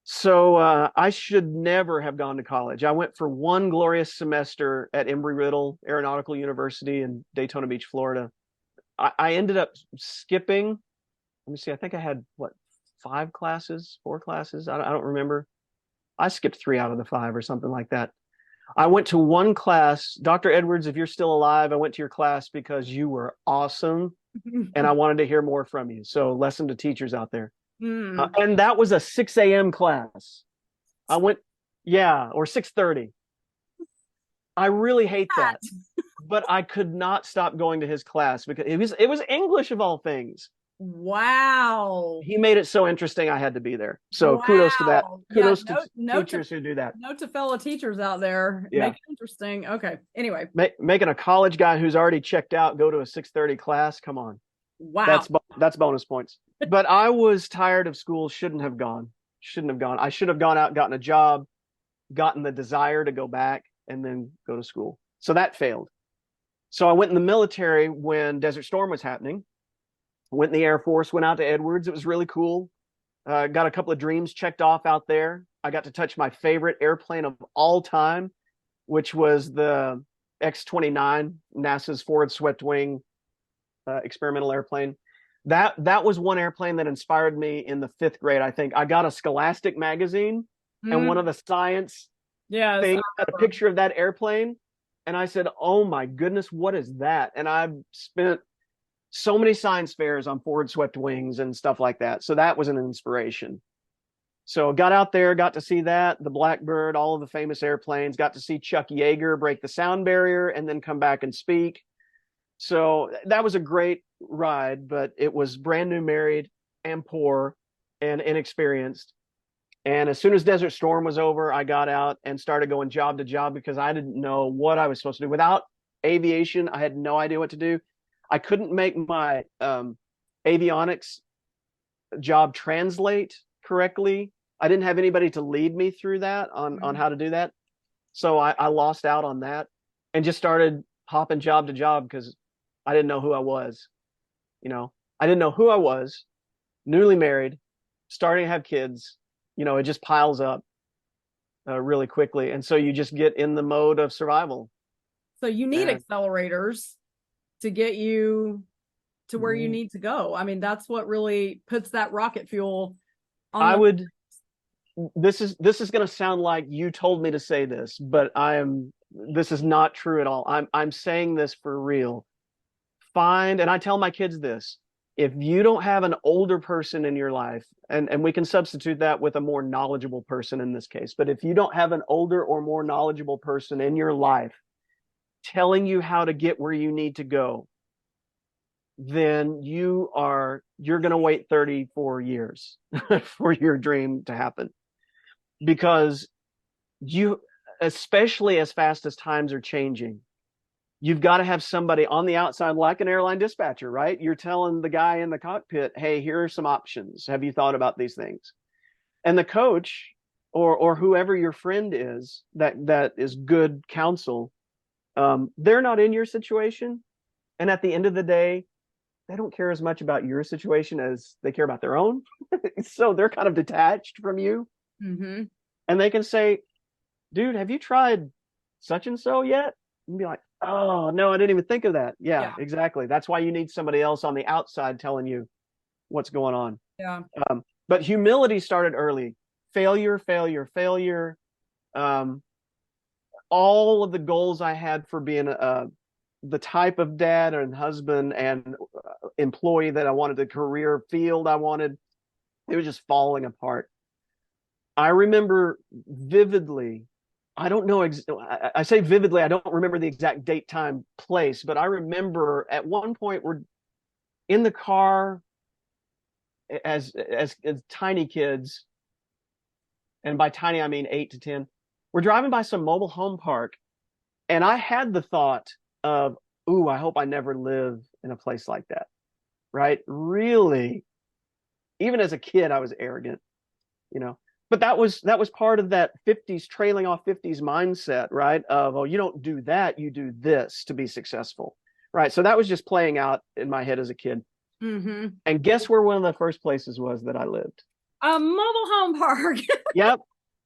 So I should never have gone to college. I went for one glorious semester at Embry-Riddle Aeronautical University in Daytona Beach, Florida. I ended up skipping. Let me see. I think I had what, 4 classes. I don't remember. I skipped 3 out of the 5 or something like that. I went to one class. Dr. Edwards, if you're still alive, I went to your class because you were awesome and I wanted to hear more from you. So lesson to teachers out there. And that was a 6 a.m. class. I went, yeah, or 6:30. I really hate that. But I could not stop going to his class because it was English of all things. Wow. He made it so interesting I had to be there. So kudos to that. Kudos to teachers who do that. Note to fellow teachers out there. Yeah. Make it interesting. Okay. Anyway. Making a college guy who's already checked out go to a 6:30 class. Come on. Wow. That's bonus points. But I was tired of school, shouldn't have gone. I should have gone out, gotten a job, gotten the desire to go back and then go to school. So that failed. So I went in the military when Desert Storm was happening. Went in the Air Force, went out to Edwards. It was really cool. Got a couple of dreams checked off out there. I got to touch my favorite airplane of all time, which was the X-29, NASA's forward swept wing experimental airplane. That was one airplane that inspired me in the 5th grade. I think I got a Scholastic magazine, and one of the science things had a picture of that airplane, and I said, "Oh my goodness, what is that?" And I've spent so many science fairs on forward swept wings and stuff like that. So that was an inspiration. So got out there, got to see that, the Blackbird, all of the famous airplanes, got to see Chuck Yeager break the sound barrier and then come back and speak. So that was a great ride, but it was brand new, married and poor and inexperienced. And as soon as Desert Storm was over, I got out and started going job to job because I didn't know what I was supposed to do. Without aviation, I had no idea what to do. I couldn't make my avionics job translate correctly. I didn't have anybody to lead me through that on how to do that. So I lost out on that and just started hopping job to job because I didn't know who I was. You know, I didn't know who I was, newly married, starting to have kids. You know, it just piles up really quickly. And so you just get in the mode of survival. So you need accelerators to get you to where you need to go. I mean, that's what really puts that rocket fuel on. This is going to sound like you told me to say this, but this is not true at all. I'm saying this for real. And I tell my kids this, if you don't have an older person in your life, and we can substitute that with a more knowledgeable person in this case, but if you don't have an older or more knowledgeable person in your life telling you how to get where you need to go, then you're going to wait 34 years for your dream to happen. Because especially as fast as times are changing, you've got to have somebody on the outside, like an airline dispatcher, right? You're telling the guy in the cockpit, hey, here are some options. Have you thought about these things? And the coach or whoever your friend is that is good counsel, they're not in your situation. And at the end of the day, they don't care as much about your situation as they care about their own. So they're kind of detached from you. And they can say, dude, have you tried such and so yet? And be like, Oh, no, I didn't even think of that. Yeah, Yeah. exactly. That's why you need somebody else on the outside telling you what's going on. Yeah. But humility started early. Failure, failure, failure. Um, all of the goals I had for being the type of dad and husband and employee that I wanted, the career field I wanted, it was just falling apart. I remember vividly, I don't know, I say vividly, I don't remember the exact date, time, place, but I remember at one point we're in the car as tiny kids, and by tiny I mean 8 to 10. We're driving by some mobile home park, and I had the thought of, "Ooh, I hope I never live in a place like that." Right? Really, even as a kid, I was arrogant, you know. But that was part of that 50s trailing off 50s mindset, right? Of, oh, you don't do that, you do this to be successful, right? So that was just playing out in my head as a kid. Mm-hmm. And guess where one of the first places was that I lived? A mobile home park. Yep.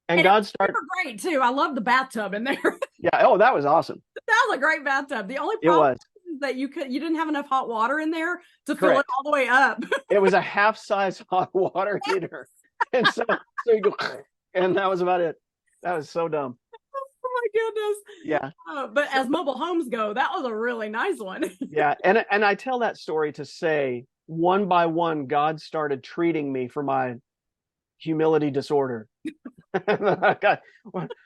And And it God was started. super great too. I love the bathtub in there. Yeah. Oh, that was awesome. That was a great bathtub. The only It problem was. is that you didn't have enough hot water in there to fill it Correct. all the way up. It was a half size hot water heater. And so you go, and that was about it. That was so dumb. Oh my goodness. Yeah. But as mobile homes go, that was a really nice one. Yeah. And I tell that story to say, one by one, God started treating me for my humility disorder.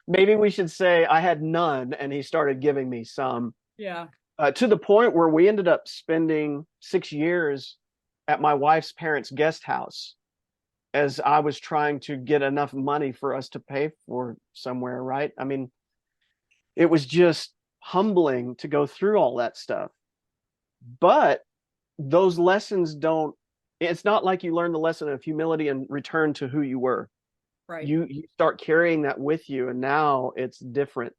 Maybe we should say I had none, and he started giving me some. Yeah. To the point where we ended up spending 6 years at my wife's parents' guest house as I was trying to get enough money for us to pay for somewhere, right? I mean, it was just humbling to go through all that stuff. But those lessons don't, it's not like you learn the lesson of humility and return to who you were. Right. You start carrying that with you, and now it's different.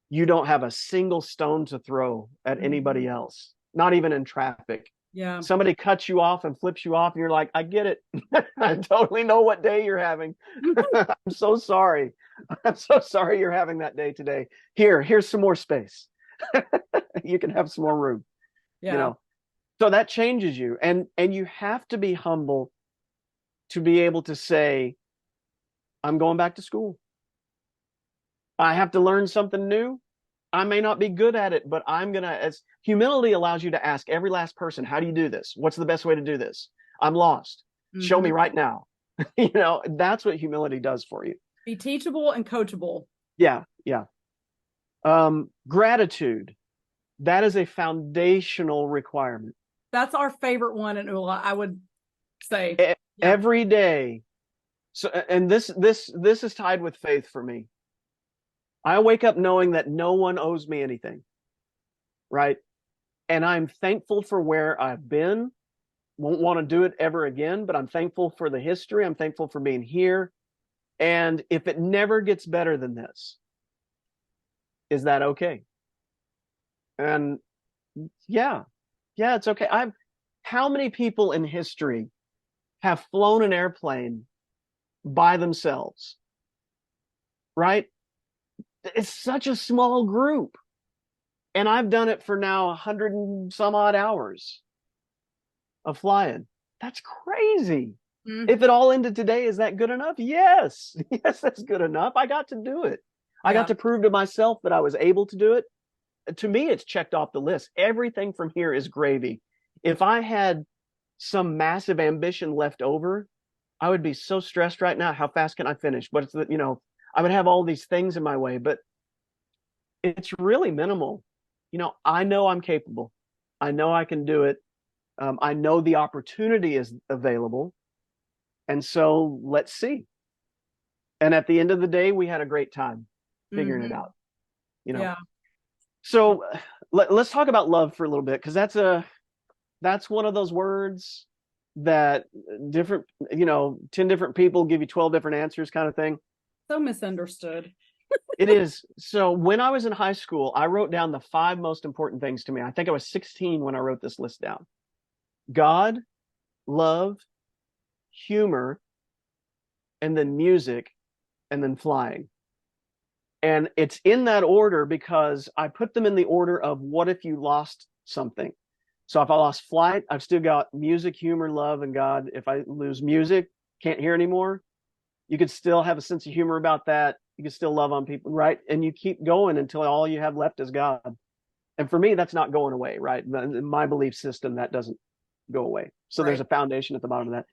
You don't have a single stone to throw at anybody else, not even in traffic. Yeah. Somebody cuts you off and flips you off, and you're like, I get it. I totally know what day you're having. I'm so sorry. I'm so sorry you're having that day today. Here's some more space. You can have some more room. Yeah. You know. So that changes you. And you have to be humble to be able to say, I'm going back to school. I have to learn something new. I may not be good at it, but I'm going to, as humility allows you to ask every last person, how do you do this? What's the best way to do this? I'm lost. Show me right now. You know, that's what humility does for you. Be teachable and coachable. Yeah. Yeah. Gratitude. That is a foundational requirement. That's our favorite one in ULA, I would say. Every day. So, and this is tied with faith for me. I wake up knowing that no one owes me anything, right? And I'm thankful for where I've been. Won't want to do it ever again, but I'm thankful for the history. I'm thankful for being here. And if it never gets better than this, is that okay? And yeah, it's okay. How many people in history have flown an airplane by themselves, right? It's such a small group. And I've done it for now 100 and some odd hours of flying. That's crazy. If it all ended today, is that good enough? Yes. Yes, that's good enough. I got to do it. I got to prove to myself that I was able to do it. To me, it's checked off the list. Everything from here is gravy. If I had some massive ambition left over, I would be so stressed right now. How fast can I finish? But it's you know, I would have all these things in my way, but it's really minimal. You know, I know I'm capable. I know I can do it. I know the opportunity is available. And so let's see. And at the end of the day, we had a great time figuring it out. You know. Yeah. So let's talk about love for a little bit, because that's one of those words that different, 10 different people give you 12 different answers kind of thing. So misunderstood. It is. So when I was in high school, I wrote down the 5 most important things to me. I think I was 16 when I wrote this list down. God, love, humor, and then music, and then flying. And it's in that order because I put them in the order of what if you lost something. So if I lost flight, I've still got music, humor, love, and God. If I lose music, can't hear anymore, you could still have a sense of humor about that. You can still love on people, right? And you keep going until all you have left is God. And for me, that's not going away, right? In my belief system, that doesn't go away. So there's a foundation at the bottom of that.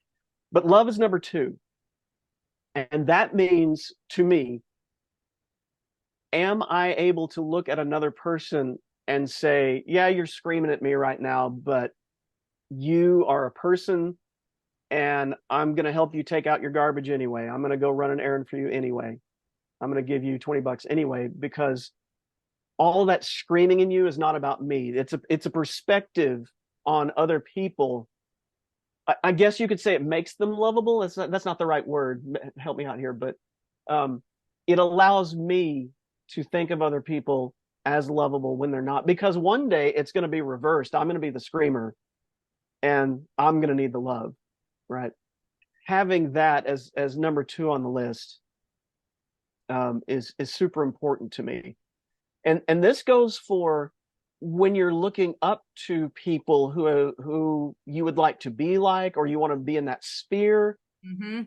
But love is number two. And that means to me, am I able to look at another person and say, yeah, you're screaming at me right now, but you are a person and I'm going to help you take out your garbage anyway. I'm going to go run an errand for you anyway. I'm going to give you $20 anyway, because all that screaming in you is not about me. It's a perspective on other people. I guess you could say it makes them lovable. That's not the right word. Help me out here, but it allows me to think of other people as lovable when they're not, because one day it's going to be reversed. I'm going to be the screamer and I'm going to need the love, right? Having that as number two on the list is super important to me. And this goes for when you're looking up to people who you would like to be like, or you want to be in that sphere. Mm-hmm.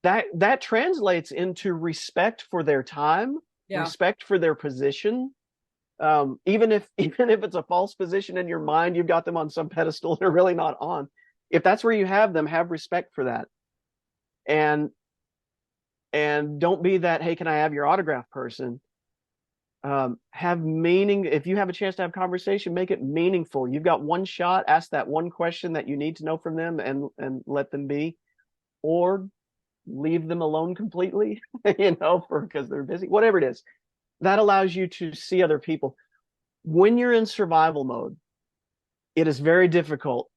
That translates into respect for their time, respect for their position. Even if it's a false position in your mind, you've got them on some pedestal they're really not on. If that's where you have them, have respect for that. And don't be that, hey, can I have your autograph person? Have meaning. If you have a chance to have conversation, make it meaningful. You've got one shot. Ask that one question that you need to know from them, and let them be, or leave them alone completely, because they're busy. Whatever it is, that allows you to see other people. When you're in survival mode, it is very difficult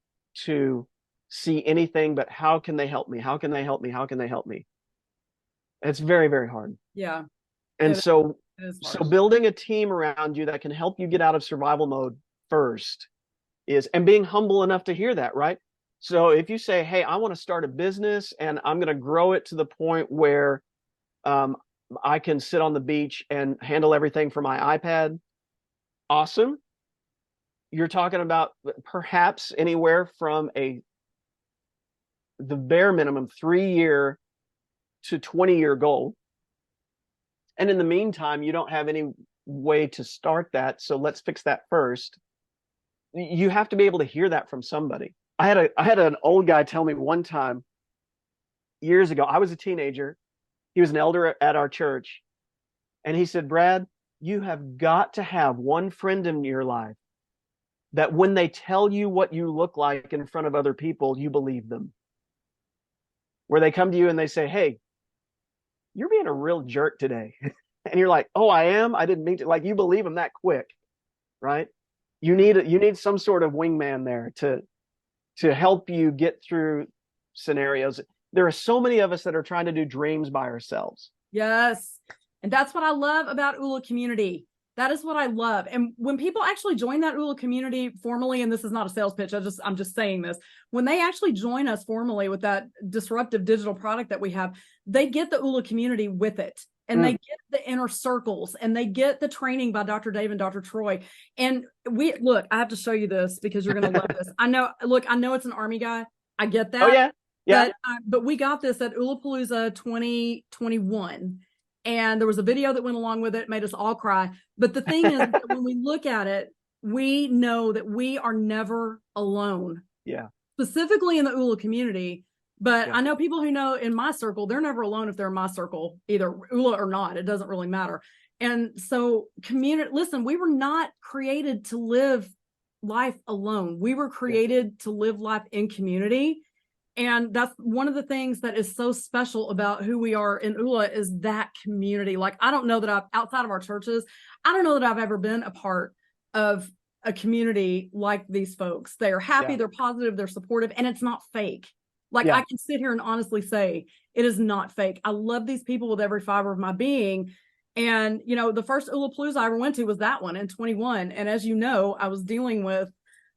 to see anything but how can they help me? How can they help me? How can they help me? It's very, very hard. Yeah. And so building a team around you that can help you get out of survival mode first and being humble enough to hear that, right? So if you say, hey, I want to start a business and I'm going to grow it to the point where I can sit on the beach and handle everything from my iPad, awesome. You're talking about perhaps anywhere from the bare minimum 3-year to 20-year goal. And in the meantime, you don't have any way to start that. So let's fix that first. You have to be able to hear that from somebody. I had an old guy tell me one time years ago. I was a teenager. He was an elder at our church. And he said, Brad, you have got to have one friend in your life that when they tell you what you look like in front of other people, you believe them. Where they come to you and they say, hey, you're being a real jerk today. And you're like, oh, I am? I didn't mean to. Like, you believe them that quick, right? You need some sort of wingman there to help you get through scenarios. There are so many of us that are trying to do dreams by ourselves. Yes. And that's what I love about ULA community. That is what I love. And when people actually join that ULA community formally, and this is not a sales pitch, I'm just saying this, when they actually join us formally with that disruptive digital product that we have, they get the ULA community with it. And they get the inner circles, and they get the training by Dr. Dave and Dr. Troy. And look, I have to show you this because you're going to love this. I know it's an Army guy. I get that. Oh yeah. Yeah. But we got this at ULApalooza 2021. And there was a video that went along with it, made us all cry. But the thing is, that when we look at it, we know that we are never alone. Yeah. Specifically in the ULA community. But I know people who know in my circle, they're never alone if they're in my circle, either ULA or not. It doesn't really matter. And so listen, we were not created to live life alone. We were created to live life in community. And that's one of the things that is so special about who we are in ULA is that community. Like, I don't know that outside of our churches, I don't know that I've ever been a part of a community like these folks. They are happy, they're positive, they're supportive, and it's not fake. Like, I can sit here and honestly say it is not fake. I love these people with every fiber of my being. And, the first ULApalooza I ever went to was that one in 21. And as you know, I was dealing with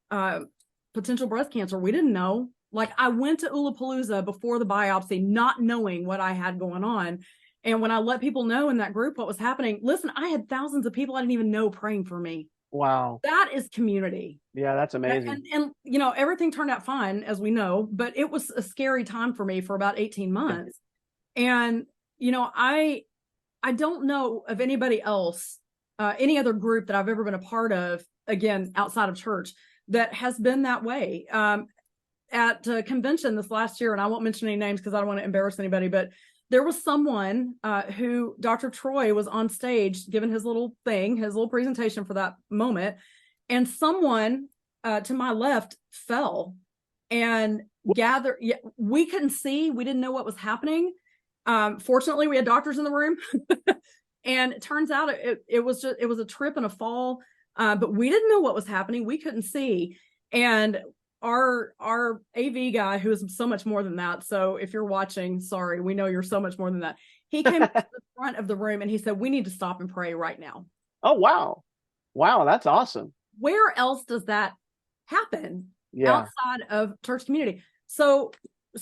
potential breast cancer. We didn't know. Like, I went to ULApalooza before the biopsy, not knowing what I had going on. And when I let people know in that group what was happening, listen, I had thousands of people I didn't even know praying for me. Wow. That is community. Yeah, that's amazing. And you know, everything turned out fine, as we know, but it was a scary time for me for about 18 months. And, you know, I don't know of anybody else, any other group that I've ever been a part of, again, outside of church, that has been that way. At a convention this last year, and I won't mention any names because I don't want to embarrass anybody, but there was someone who Dr. Troy was on stage giving his little thing, his little presentation for that moment, and someone to my left fell and gathered. Yeah, we couldn't see, we didn't know what was happening. Fortunately, we had doctors in the room, and it turns out it was a trip and a fall, but we didn't know what was happening. We couldn't see, and our AV guy, who is so much more than that. So if you're watching, sorry, we know you're so much more than that. He came to the front of the room and he said, "We need to stop and pray right now." Oh, wow. Wow, that's awesome. Where else does that happen outside of church community? So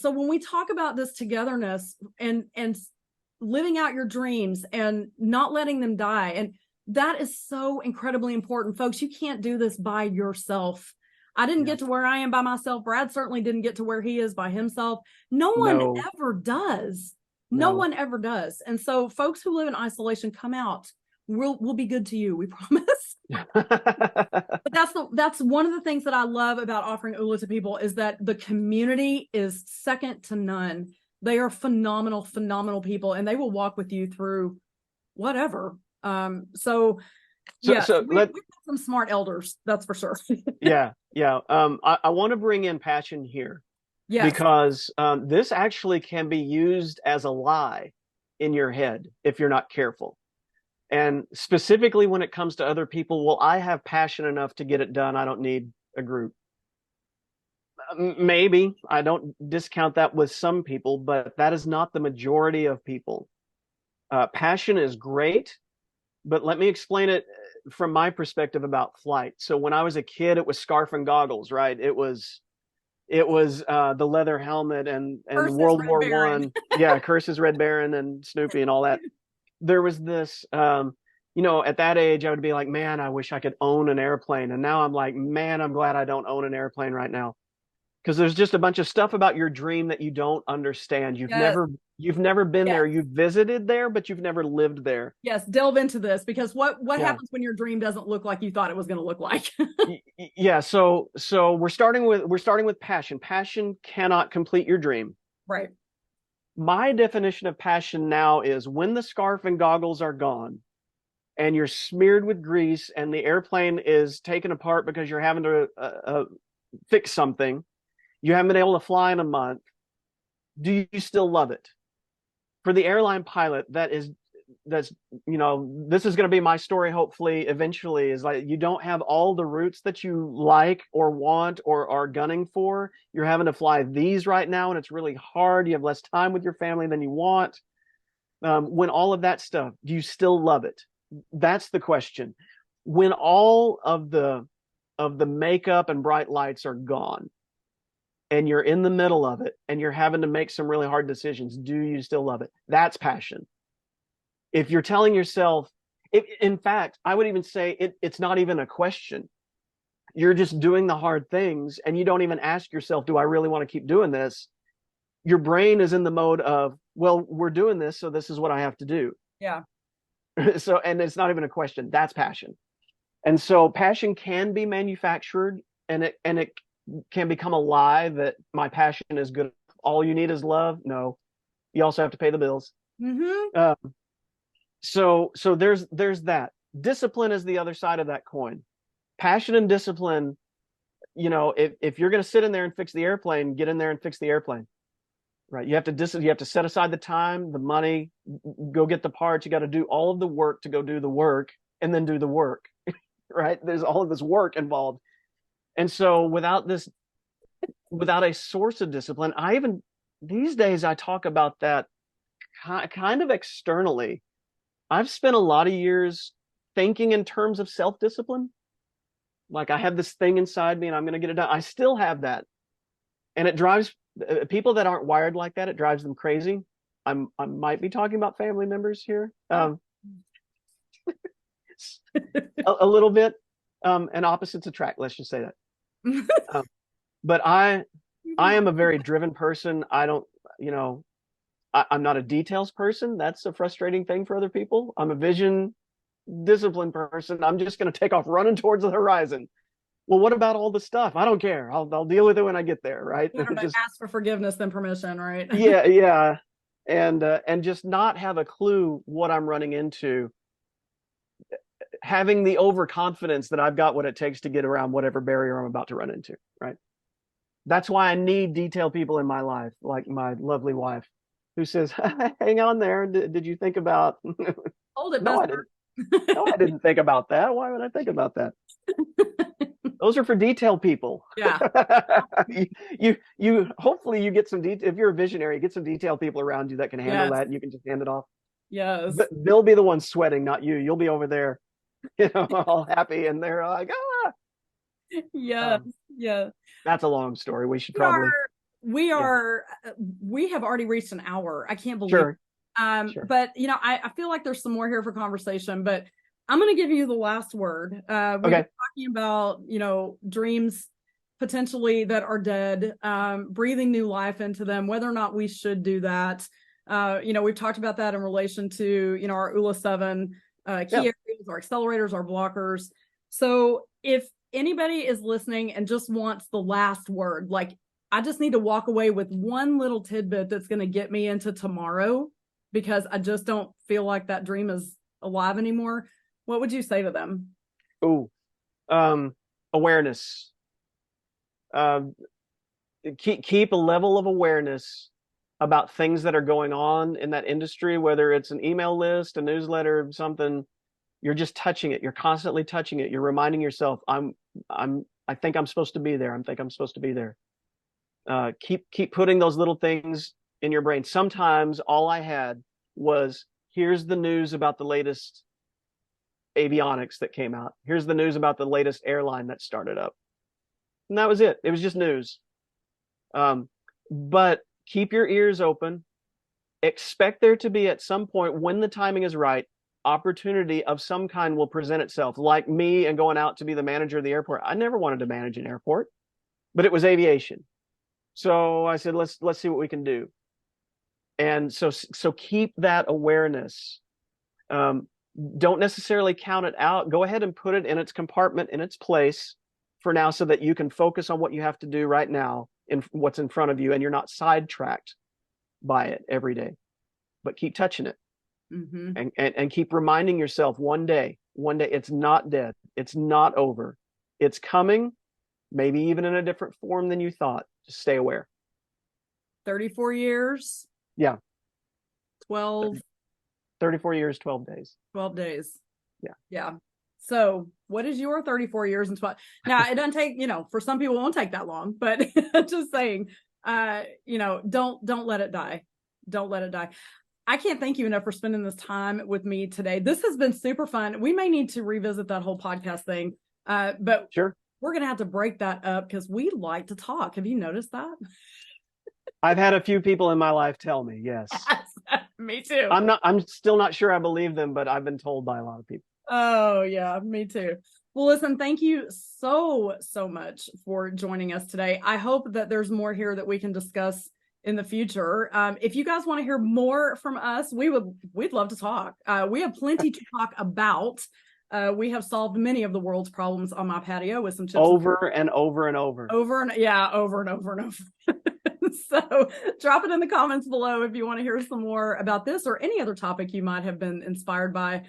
when we talk about this togetherness and living out your dreams and not letting them die, and that is so incredibly important, folks. You can't do this by yourself. I didn't get to where I am by myself. Brad certainly didn't get to where he is by himself. No one ever does. No one ever does. And so folks who live in isolation, come out. We'll be good to you, we promise. But that's one of the things that I love about offering ULA to people, is that the community is second to none. They are phenomenal people, and they will walk with you through whatever. We have some smart elders, that's for sure. Yeah. I want to bring in passion here. Yes. Because this actually can be used as a lie in your head if you're not careful. And specifically when it comes to other people, well, I have passion enough to get it done. I don't need a group. Maybe. I don't discount that with some people, but that is not the majority of people. Passion is great, but let me explain it from my perspective about flight. So when I was a kid, it was scarf and goggles, right? It was the leather helmet and World War I. Yeah, Curse's Red Baron and Snoopy and all that. There was this, at that age, I would be like, man, I wish I could own an airplane. And now I'm like, man, I'm glad I don't own an airplane right now. Because there's just a bunch of stuff about your dream that you don't understand. You've never been there. You've visited there, but you've never lived there. Yes, delve into this, because what happens when your dream doesn't look like you thought it was going to look like? Yeah, so we're starting with passion. Passion cannot complete your dream. Right. My definition of passion now is when the scarf and goggles are gone and you're smeared with grease and the airplane is taken apart because you're having to fix something. You haven't been able to fly in a month. Do you still love it? For the airline pilot, this is going to be my story, hopefully, eventually, is like, you don't have all the routes that you like or want or are gunning for. You're having to fly these right now, and it's really hard. You have less time with your family than you want. When all of that stuff, do you still love it? That's the question. When all of the makeup and bright lights are gone, and you're in the middle of it and you're having to make some really hard decisions, do you still love it? That's passion. If you're telling yourself, in fact, I would even say it's not even a question. You're just doing the hard things and you don't even ask yourself, do I really want to keep doing this? Your brain is in the mode of, well, we're doing this, so this is what I have to do. Yeah. And it's not even a question. That's passion. And so passion can be manufactured, and it can become a lie that my passion is good. All you need is love. No, you also have to pay the bills. Mm-hmm. So there's that. Discipline is the other side of that coin. Passion and discipline, if you're going to sit in there and fix the airplane, get in there and fix the airplane. Right? You have to set aside the time, the money, go get the parts. You got to do all of the work to go do the work, and then do the work. Right? There's all of this work involved. And so without a source of discipline, these days I talk about that kind of externally. I've spent a lot of years thinking in terms of self-discipline. Like, I have this thing inside me and I'm going to get it done. I still have that. And it drives people that aren't wired like that. It drives them crazy. I might be talking about family members here. A little bit, and opposites attract. Let's just say that. But I am a very driven person. I don't, you know, I'm not a details person. That's a frustrating thing for other people. I'm a vision disciplined person. I'm just going to take off running towards the horizon. Well, what about all the stuff? I don't care. I'll deal with it when I get there, right? Just ask for forgiveness than permission, right? yeah. And just not have a clue what I'm running into. Having the overconfidence that I've got what it takes to get around whatever barrier I'm about to run into, right? That's why I need detailed people in my life, like my lovely wife, who says, hang on there. Did you think about... Hold it. No, I didn't. No, I didn't think about that. Why would I think about that? Those are for detailed people. Yeah. you hopefully you get some detail. If you're a visionary, get some detailed people around you that can handle that, and you can just hand it off. Yes. But they'll be the ones sweating, not you. You'll be over there, all happy, and they're like, ah. Yeah. Yeah. That's a long story. We should probably. We have already reached an hour. I can't believe. Sure. Sure. But I feel like there's some more here for conversation, but I'm going to give you the last word. We've been talking about, dreams potentially that are dead, breathing new life into them, whether or not we should do that. We've talked about that in relation to, our ULA 7 key areas, our accelerators, our blockers. So if anybody is listening and just wants the last word, like I just need to walk away with one little tidbit that's going to get me into tomorrow, because I just don't feel like that dream is alive anymore, what would you say to them? Awareness. Keep a level of awareness about things that are going on in that industry, whether it's an email list, a newsletter, something. You're just touching it. You're constantly touching it. You're reminding yourself, I think I'm supposed to be there. I think I'm supposed to be there. Keep putting those little things in your brain. Sometimes all I had was, here's the news about the latest avionics that came out. Here's the news about the latest airline that started up. And that was it. It was just news. But keep your ears open. Expect there to be, at some point, when the timing is right, opportunity of some kind will present itself. Like me and going out to be the manager of the airport. I never wanted to manage an airport, but it was aviation. So I said, let's see what we can do. And so keep that awareness. Don't necessarily count it out. Go ahead and put it in its compartment, in its place for now, so that you can focus on what you have to do right now, in what's in front of you, and you're not sidetracked by it every day. But keep touching it. Mm-hmm. and keep reminding yourself, one day it's not dead. It's not over. It's coming, maybe even in a different form than you thought. Just stay aware. 34 years. Yeah. 34 years, 12 days. 12 days. Yeah. Yeah. So what is your 34 years and 12? Now, it doesn't take, for some people it won't take that long, but just saying, don't let it die. Don't let it die. I can't thank you enough for spending this time with me today. This has been super fun. We may need to revisit that whole podcast thing, but sure, we're going to have to break that up because we like to talk. Have you noticed that? I've had a few people in my life tell me, yes. Me too. I'm still not sure I believe them, but I've been told by a lot of people. Oh yeah, me too. Well, listen, thank you so much for joining us today. I hope that there's more here that we can discuss in the future. If you guys want to hear more from us, we'd love to talk. We have plenty to talk about. We have solved many of the world's problems on my patio with some tips. Over and over and over. Over and over. So drop it in the comments below if you want to hear some more about this or any other topic you might have been inspired by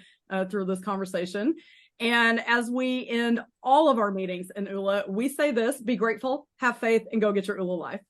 through this conversation. And as we end all of our meetings in ULA, we say this: be grateful, have faith, and go get your ULA life.